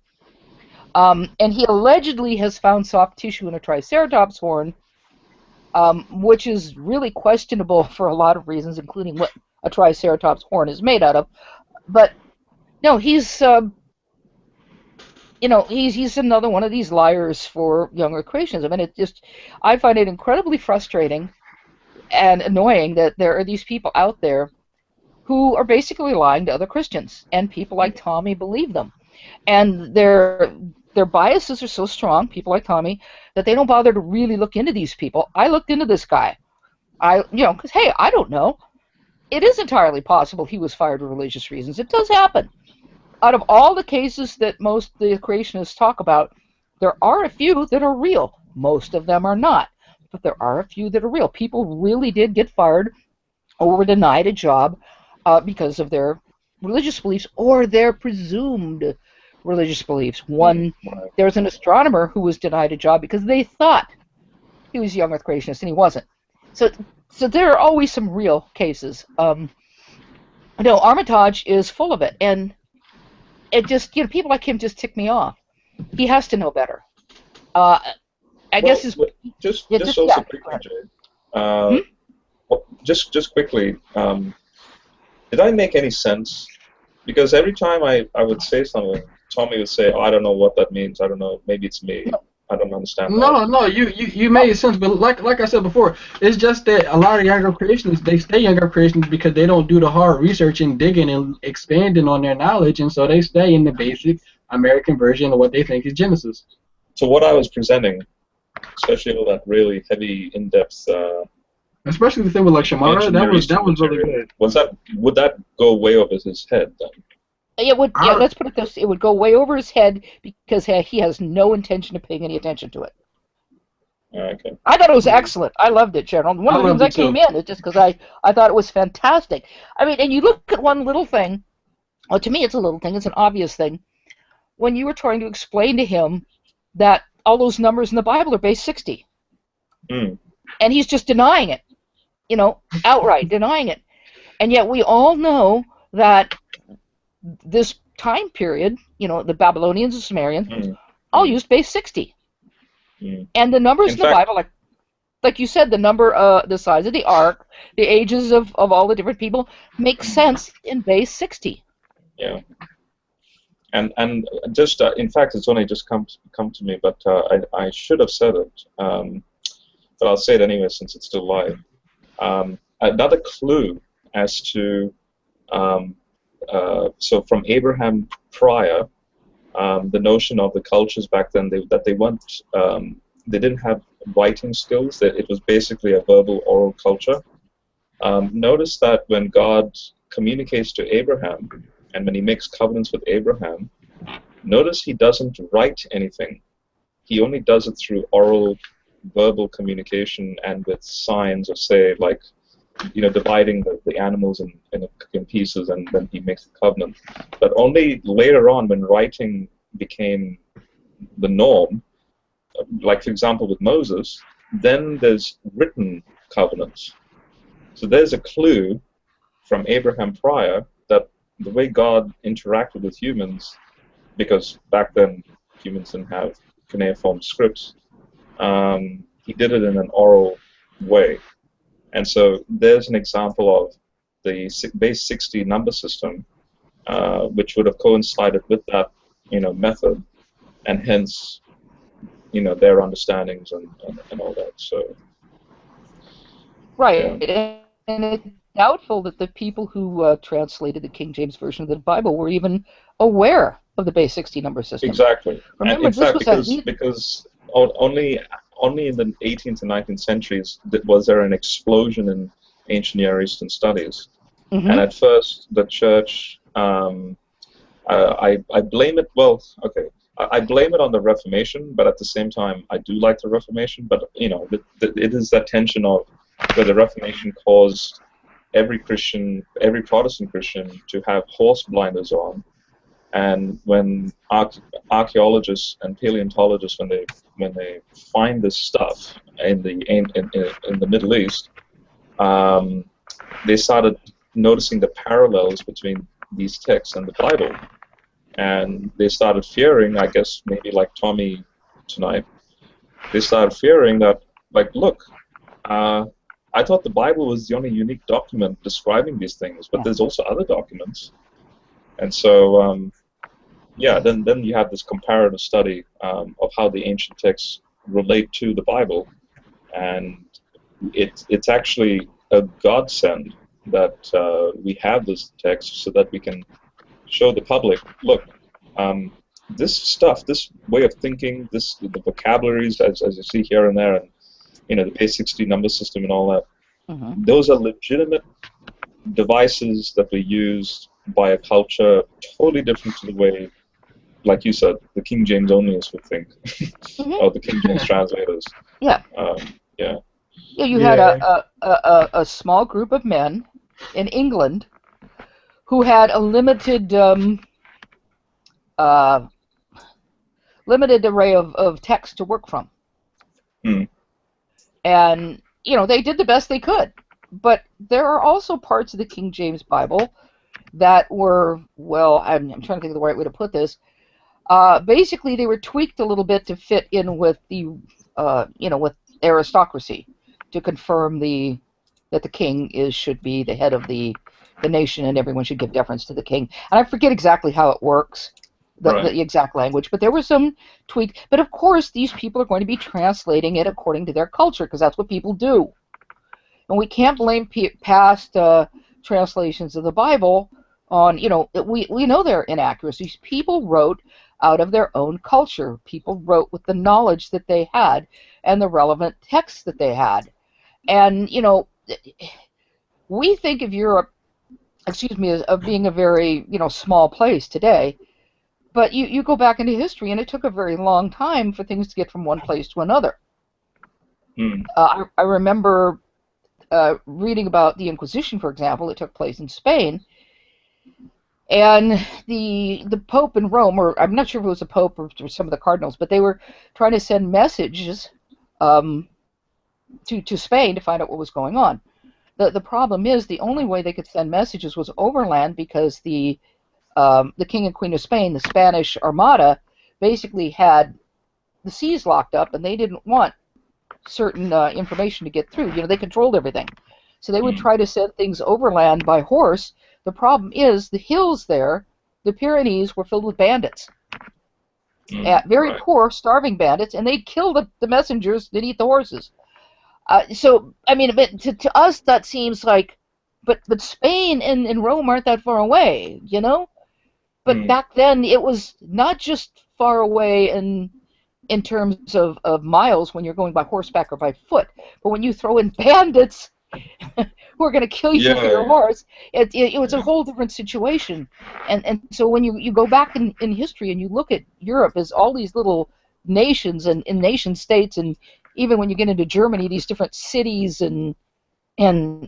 And he allegedly has found soft tissue in a triceratops horn, which is really questionable for a lot of reasons, including what a triceratops horn is made out of. But no, he's he's another one of these liars for younger creationism, and I find it incredibly frustrating and annoying that there are these people out there who are basically lying to other Christians, and people like Tommy believe them, and their biases are so strong, people like Tommy, that they don't bother to really look into these people. I looked into this guy, because hey, I don't know. It is entirely possible he was fired for religious reasons. It does happen. Out of all the cases that most the creationists talk about, there are a few that are real. Most of them are not, but there are a few that are real. People really did get fired or were denied a job because of their religious beliefs or their presumed religious beliefs. There was an astronomer who was denied a job because they thought he was a young Earth creationist and he wasn't. So there are always some real cases. Armitage is full of it, and it just, people like him just tick me off. He has to know better. Just quickly, did I make any sense? Because every time I would say something, Tommy would say, "Oh, I don't know what that means. I don't know. Maybe it's me. I don't understand." No, you made sense, but like I said before, it's just that a lot of younger creationists, they stay younger creationists because they don't do the hard research and digging and expanding on their knowledge, and so they stay in the basic American version of what they think is Genesis. So what I was presenting, especially all that really heavy, in-depth, especially the thing with like Shamara, that was really good. Would that go way over his head then? It would. Yeah, let's put it this: it would go way over his head because he has no intention of paying any attention to it. Okay. I thought it was excellent. I loved it, General. One of the reasons I came in is just because I thought it was fantastic. I mean, and you look at one little thing. Well, to me, it's a little thing. It's an obvious thing. When you were trying to explain to him that all those numbers in the Bible are base 60, and he's just denying it, outright denying it, and yet we all know that this time period, the Babylonians and Sumerians, all used base 60. And the numbers in the Bible, like you said, the number, the size of the ark, the ages of all the different people, make sense in base 60. Yeah. And just, in fact, it's only just come to me, but I should have said it, but I'll say it anyway since it's still live. Another clue as to so from Abraham prior, the notion of the cultures back then that they weren't, they didn't have writing skills. That it was basically a verbal, oral culture. Notice that when God communicates to Abraham, and when He makes covenants with Abraham, notice He doesn't write anything. He only does it through oral, verbal communication and with signs, or say like, dividing the animals in pieces, and then He makes the covenant. But only later on, when writing became the norm, like for example with Moses, then there's written covenants. So there's a clue from Abraham prior that the way God interacted with humans, because back then humans didn't have cuneiform scripts, He did it in an oral way. And so there's an example of the base 60 number system, which would have coincided with that, method, and hence, their understandings and all that. So. Right, yeah. And it's doubtful that the people who translated the King James version of the Bible were even aware of the base 60 number system. Exactly. Remember, and in fact, because only in the 18th and 19th centuries was there an explosion in ancient Near Eastern studies. And at first, the church, I blame it, I blame it on the Reformation, but at the same time, I do like the Reformation, but, it is that tension of where the Reformation caused every Christian, every Protestant Christian, to have horse blinders on. And when archaeologists and paleontologists, when they find this stuff in the Middle East, they started noticing the parallels between these texts and the Bible, and they started fearing, I guess maybe like Tommy tonight, they started fearing that, like, look, I thought the Bible was the only unique document describing these things, but there's also other documents. And so, yeah, then you have this comparative study of how the ancient texts relate to the Bible, and it's actually a godsend that we have this text so that we can show the public, look, this stuff, this way of thinking, the vocabularies as you see here and there, and the base 60 number system and all that, those are legitimate devices that were used by a culture totally different to the way, like you said, the King James onlyists would think, or the King James translators. Yeah. Yeah. Yeah, you had a small group of men in England who had a limited array of text to work from. And, they did the best they could. But there are also parts of the King James Bible that were, well, I'm trying to think of the right way to put this. Basically, they were tweaked a little bit to fit in with the, with aristocracy, to confirm that the king should be the head of the nation and everyone should give deference to the king. And I forget exactly how it works, the exact language, but there was some tweak. But of course, these people are going to be translating it according to their culture, because that's what people do. And we can't blame past translations of the Bible on, we know there are inaccuracies. People wrote out of their own culture. People wrote with the knowledge that they had and the relevant texts that they had. And, we think of Europe, of being a very, small place today. But you go back into history, and it took a very long time for things to get from one place to another. I remember reading about the Inquisition, for example. It took place in Spain. And the Pope in Rome, or I'm not sure if it was the Pope or some of the cardinals, but they were trying to send messages to Spain to find out what was going on. The problem is the only way they could send messages was overland, because the King and Queen of Spain, the Spanish Armada, basically had the seas locked up, and they didn't want certain information to get through. They controlled everything. So they would try to send things overland by horse. The problem is the hills there, the Pyrenees, were filled with bandits. Very poor, starving bandits, and they'd kill the messengers, they'd eat the horses. So, I mean, to us that seems like, but Spain and Rome aren't that far away, But back then it was not just far away in terms of miles when you're going by horseback or by foot, but when you throw in bandits who are going to kill you for your horse, it was a whole different situation. And so when you go back in history and you look at Europe as all these little nations and nation states, and even when you get into Germany, these different cities and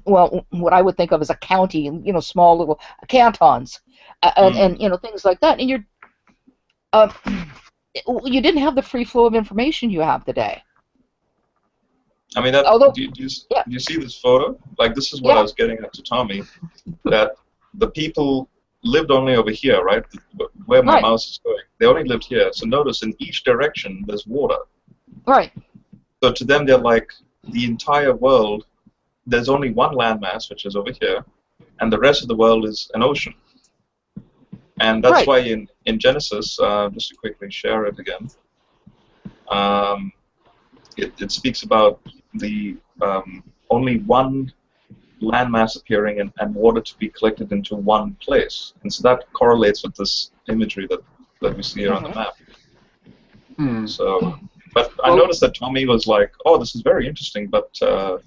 well, what I would think of as a county, small little cantons, and things like that. And you didn't have the free flow of information you have today. I mean, do you see this photo? Like, this is what I was getting at to Tommy, that the people lived only over here, right? Where my mouse is going. They only lived here. So notice in each direction there's water. Right. So to them, they're like, the entire world, there's only one landmass, which is over here, and the rest of the world is an ocean. And that's why in Genesis, just to quickly share it again, it speaks about the only one landmass appearing and water to be collected into one place. And so that correlates with this imagery that we see here on the map. So, but I noticed that Tommy was like, "Oh, this is very interesting," but thanks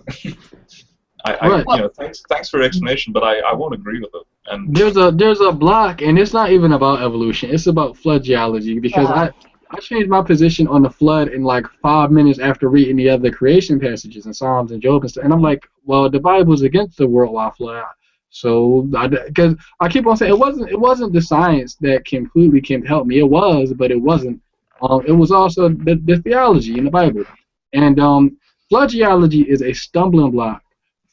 for your explanation, but I won't agree with it. And there's a block, and it's not even about evolution. It's about flood geology, because I changed my position on the flood in like 5 minutes after reading the other creation passages in Psalms and Job and stuff. And I'm like, well, the Bible's against the worldwide flood. So, because I keep on saying it wasn't the science that completely can help me. It was, but it wasn't. It was also the theology in the Bible, and flood geology is a stumbling block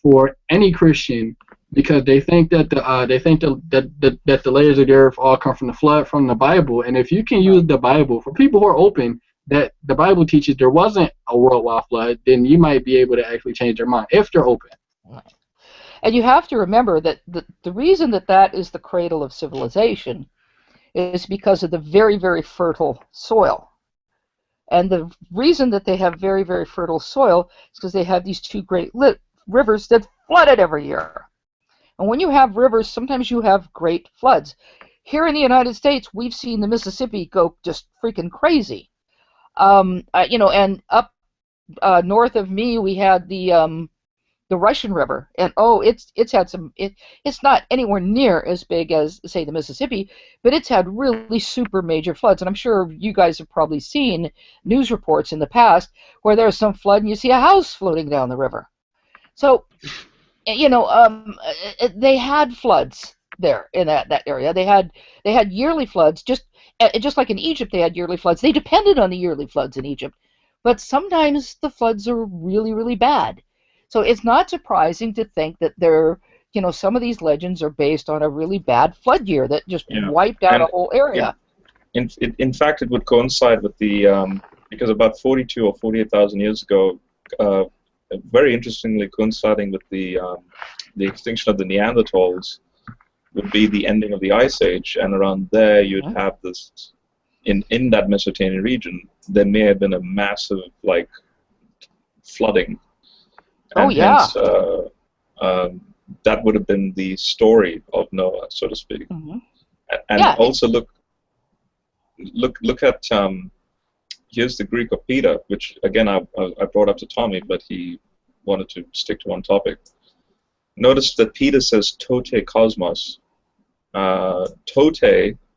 for any Christian because they think that the layers of the earth all come from the flood from the Bible, and if you can use the Bible for people who are open that the Bible teaches there wasn't a worldwide flood, then you might be able to actually change their mind if they're open. And you have to remember that the reason that is the cradle of civilization is because of the very, very fertile soil. And the reason that they have very, very fertile soil is because they have these two great rivers that flood it every year. And when you have rivers, sometimes you have great floods. Here in the United States, we've seen the Mississippi go just freaking crazy. And up north of me, we had the Russian River, and it's had some. It's not anywhere near as big as, say, the Mississippi, but it's had really super major floods. And I'm sure you guys have probably seen news reports in the past where there's some flood and you see a house floating down the river. So, they had floods there in that area. They had yearly floods, just like in Egypt. They had yearly floods. They depended on the yearly floods in Egypt, but sometimes the floods are really, really bad. So it's not surprising to think that some of these legends are based on a really bad flood year that just wiped out a whole area. In fact, it would coincide with the because about 42 or 48,000 years ago, very interestingly coinciding with the extinction of the Neanderthals, would be the ending of the Ice Age, and around there you'd have this in that Mesopotamian region. There may have been a massive flooding. And hence, that would have been the story of Noah, so to speak. Mm-hmm. And also look at here's the Greek of Peter, which again I brought up to Tommy, but he wanted to stick to one topic. Notice that Peter says tote cosmos. Tote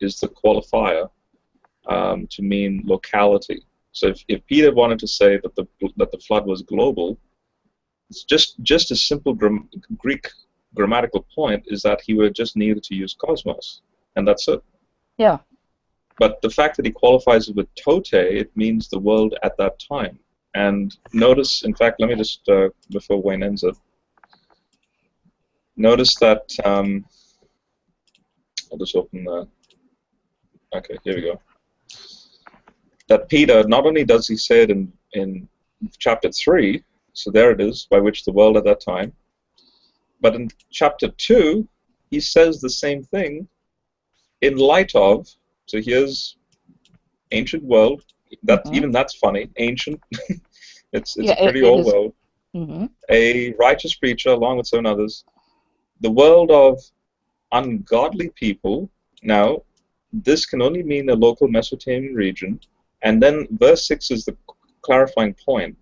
is the qualifier to mean locality. So if Peter wanted to say that the flood was global, it's just a simple Greek grammatical point is that he would just needed to use cosmos, and that's it. Yeah. But the fact that he qualifies it with tote, it means the world at that time. And notice, in fact, let me just, before Wayne ends it, notice that, I'll just open the, okay, here we go. That Peter, not only does he say it in chapter 3, so there it is, by which the world at that time. But in chapter 2, he says the same thing in light of, so here's ancient world. Even that's funny, ancient. it's a pretty old world. Mm-hmm. A righteous preacher, along with 7 others. The world of ungodly people. Now, this can only mean a local Mesopotamian region. And then verse 6 is the clarifying point.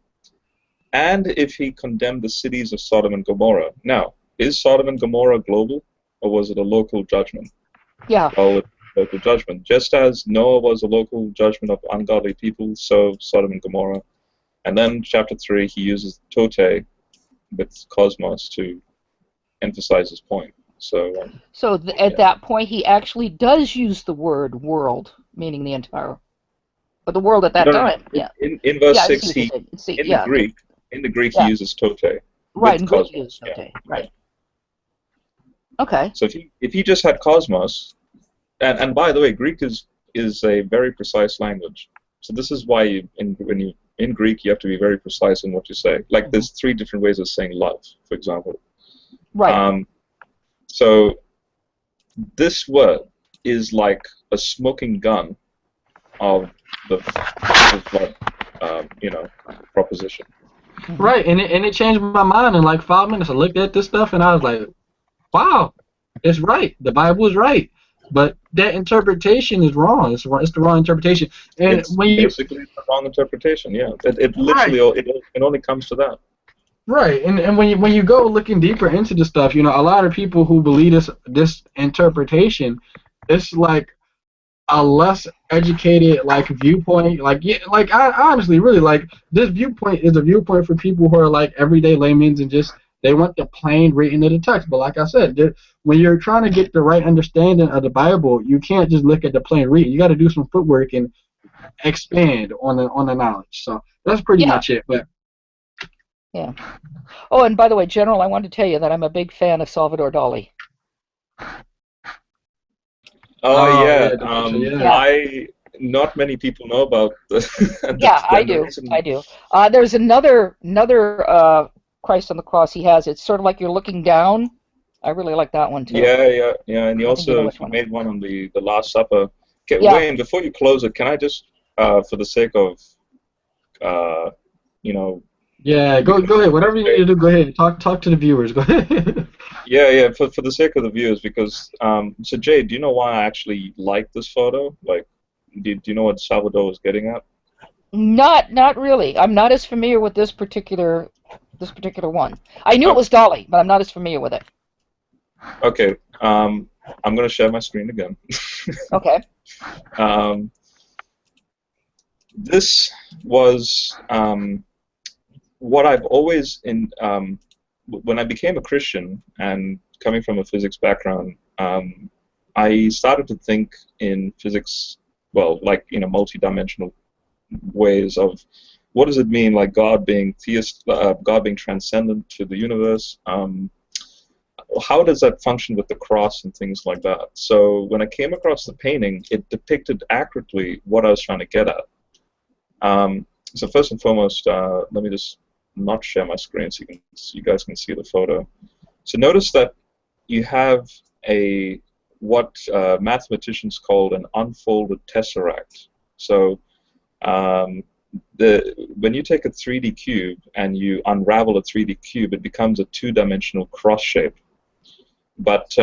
And if he condemned the cities of Sodom and Gomorrah. Now, is Sodom and Gomorrah global, or was it a local judgment? Yeah. Oh, local judgment. Just as Noah was a local judgment of ungodly people, so Sodom and Gomorrah. And then chapter 3, he uses tote with cosmos to emphasize his point. So at that point, he actually does use the word world, meaning the entire, but the world at that time. Yeah. In verse 6, in the Greek, he uses tote. Right, in Greek he uses tote. Right. Okay. So if he just had cosmos, and by the way, Greek is a very precise language. So this is why in Greek you have to be very precise in what you say. Like there's 3 different ways of saying love, for example. Right. So this word is like a smoking gun of the proposition. Right, and it changed my mind in like 5 minutes. I looked at this stuff and I was like, wow, it's right. The Bible is right. But that interpretation is wrong. It's the wrong interpretation. And it's basically the wrong interpretation. Yeah, it literally it only comes to that. Right, and when you go looking deeper into the stuff, a lot of people who believe this interpretation, it's like a less educated like viewpoint. Like yeah, like I honestly really like this viewpoint is a viewpoint for people who are like everyday laymen and just they want the plain reading of the text. But like I said, when you're trying to get the right understanding of the Bible, you can't just look at the plain reading. You got to do some footwork and expand on the knowledge. So that's pretty Yeah. much it. But Yeah. Oh, and by the way, General, I wanted to tell you that I'm a big fan of Salvador Dali. Oh yeah, the picture, yeah. Yeah. I not many people know about Yeah, I the do. reason. I do. There's another Christ on the cross he has. It's sort of like you're looking down. I really like that one too. Yeah, and you I think you know also which one. made one on the Last Supper. Okay, Yeah. Wayne, before you close it, can I just, for the sake of, you know, Yeah, go ahead. Whatever you need to do, go ahead. Talk to the viewers. Go ahead. yeah, for the sake of the viewers, because so Jay, do you know why I actually like this photo? Like, do you know what Salvador was getting at? Not really. I'm not as familiar with this particular one. I knew it was Dali, but I'm not as familiar with it. Okay, I'm going to share my screen again. Okay. This was what I've always when I became a Christian and coming from a physics background, I started to think in physics, well, like multi-dimensional ways of what does it mean, like God being God being transcendent to the universe. How does that function with the cross and things like that? So when I came across the painting, it depicted accurately what I was trying to get at. So first and foremost, let me just not share my screen so you guys can see the photo. So notice that you have what mathematicians call an unfolded tesseract. So when you take a 3D cube and you unravel a 3D cube, it becomes a two-dimensional cross shape. But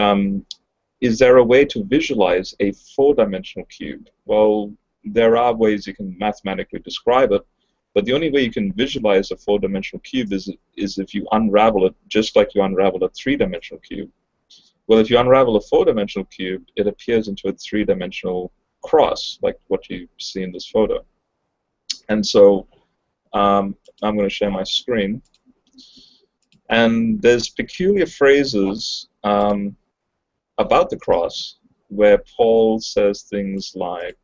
is there a way to visualize a four-dimensional cube? Well, there are ways you can mathematically describe it, but the only way you can visualize a four-dimensional cube is if you unravel it just like you unravel a three-dimensional cube. Well, if you unravel a four-dimensional cube, it appears into a three-dimensional cross, like what you see in this photo. And so I'm going to share my screen. And there's peculiar phrases about the cross where Paul says things like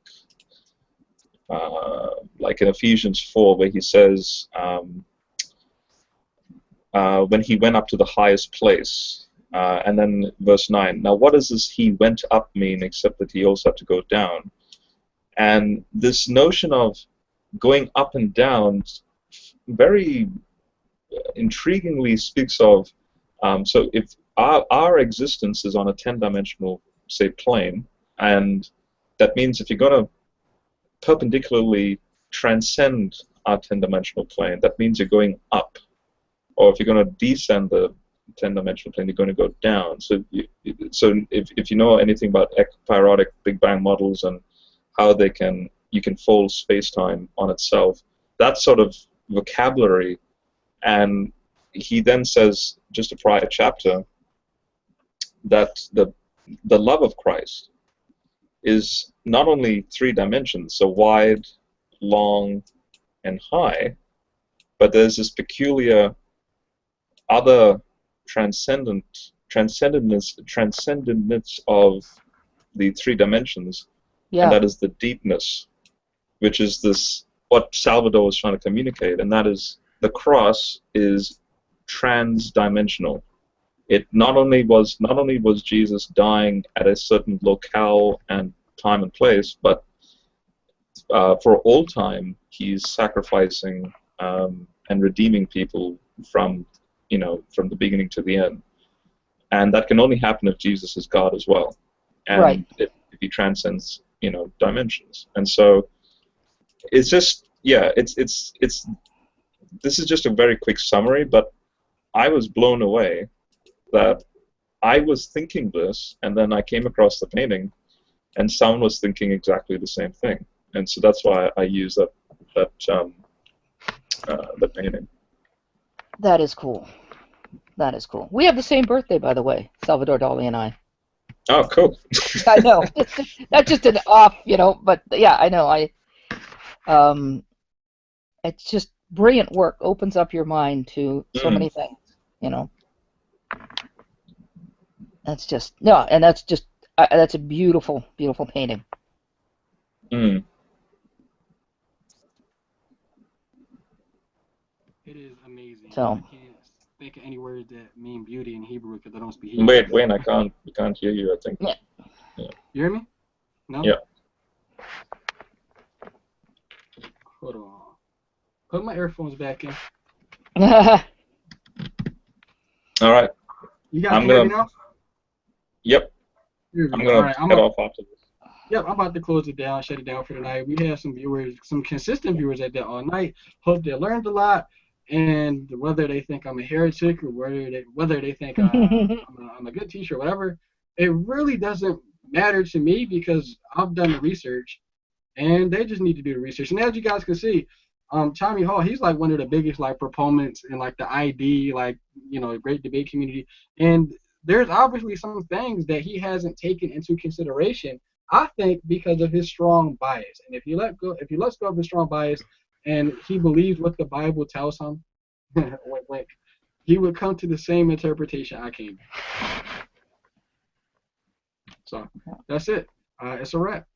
in Ephesians 4, where he says, when he went up to the highest place, and then verse 9. Now, what does this "he went up" mean, except that he also had to go down? And this notion of going up and down very intriguingly speaks of, so if our existence is on a 10-dimensional, say, plane, and that means if you're going to perpendicularly transcend our 10-dimensional plane, that means you're going up. Or if you're going to descend the 10-dimensional plane, you're going to go down. So, if you know anything about periodic Big Bang models and how you can fold space-time on itself, that sort of vocabulary. And he then says, just a prior chapter, that the love of Christ is not only three dimensions, so wide, long, and high, but there's this peculiar other transcendentness of the three dimensions, and that is the deepness, which is this what Salvador was trying to communicate, and that is the cross is trans-dimensional. It not only was Jesus dying at a certain locale and time and place, but for all time he's sacrificing and redeeming people from the beginning to the end, and that can only happen if Jesus is God as well, and if he transcends dimensions. And so it's just this is just a very quick summary, but I was blown away that I was thinking this, and then I came across the painting, and someone was thinking exactly the same thing, and so that's why I use that painting. That is cool. That is cool. We have the same birthday, by the way, Salvador Dali and I. Oh, cool. I know. That's just an off, but yeah, I know. It's just brilliant work. Opens up your mind to so many things, That's just no, and that's a beautiful, beautiful painting. Mm. It is amazing. So. I can't think of any words that mean beauty in Hebrew because I don't speak Hebrew. Wait, Wayne, I can't hear you, I think. Yeah. You hear me? No? Yeah. Hold on. Put my earphones back in. All right. You guys can hear me now? Yep. I'm going to head off after this. Yep, I'm about to close it down, shut it down for tonight. We have some viewers, some consistent viewers at that all night. Hope they learned a lot, and whether they think I'm a heretic or whether they think I'm a good teacher or whatever, it really doesn't matter to me because I've done the research, and they just need to do the research. And as you guys can see, Tommy Hall, he's like one of the biggest proponents in the ID great debate community, and there's obviously some things that he hasn't taken into consideration. I think because of his strong bias, and if he lets go of his strong bias, and he believes what the Bible tells him, wink, wink, he would come to the same interpretation I came. So that's it. It's a wrap.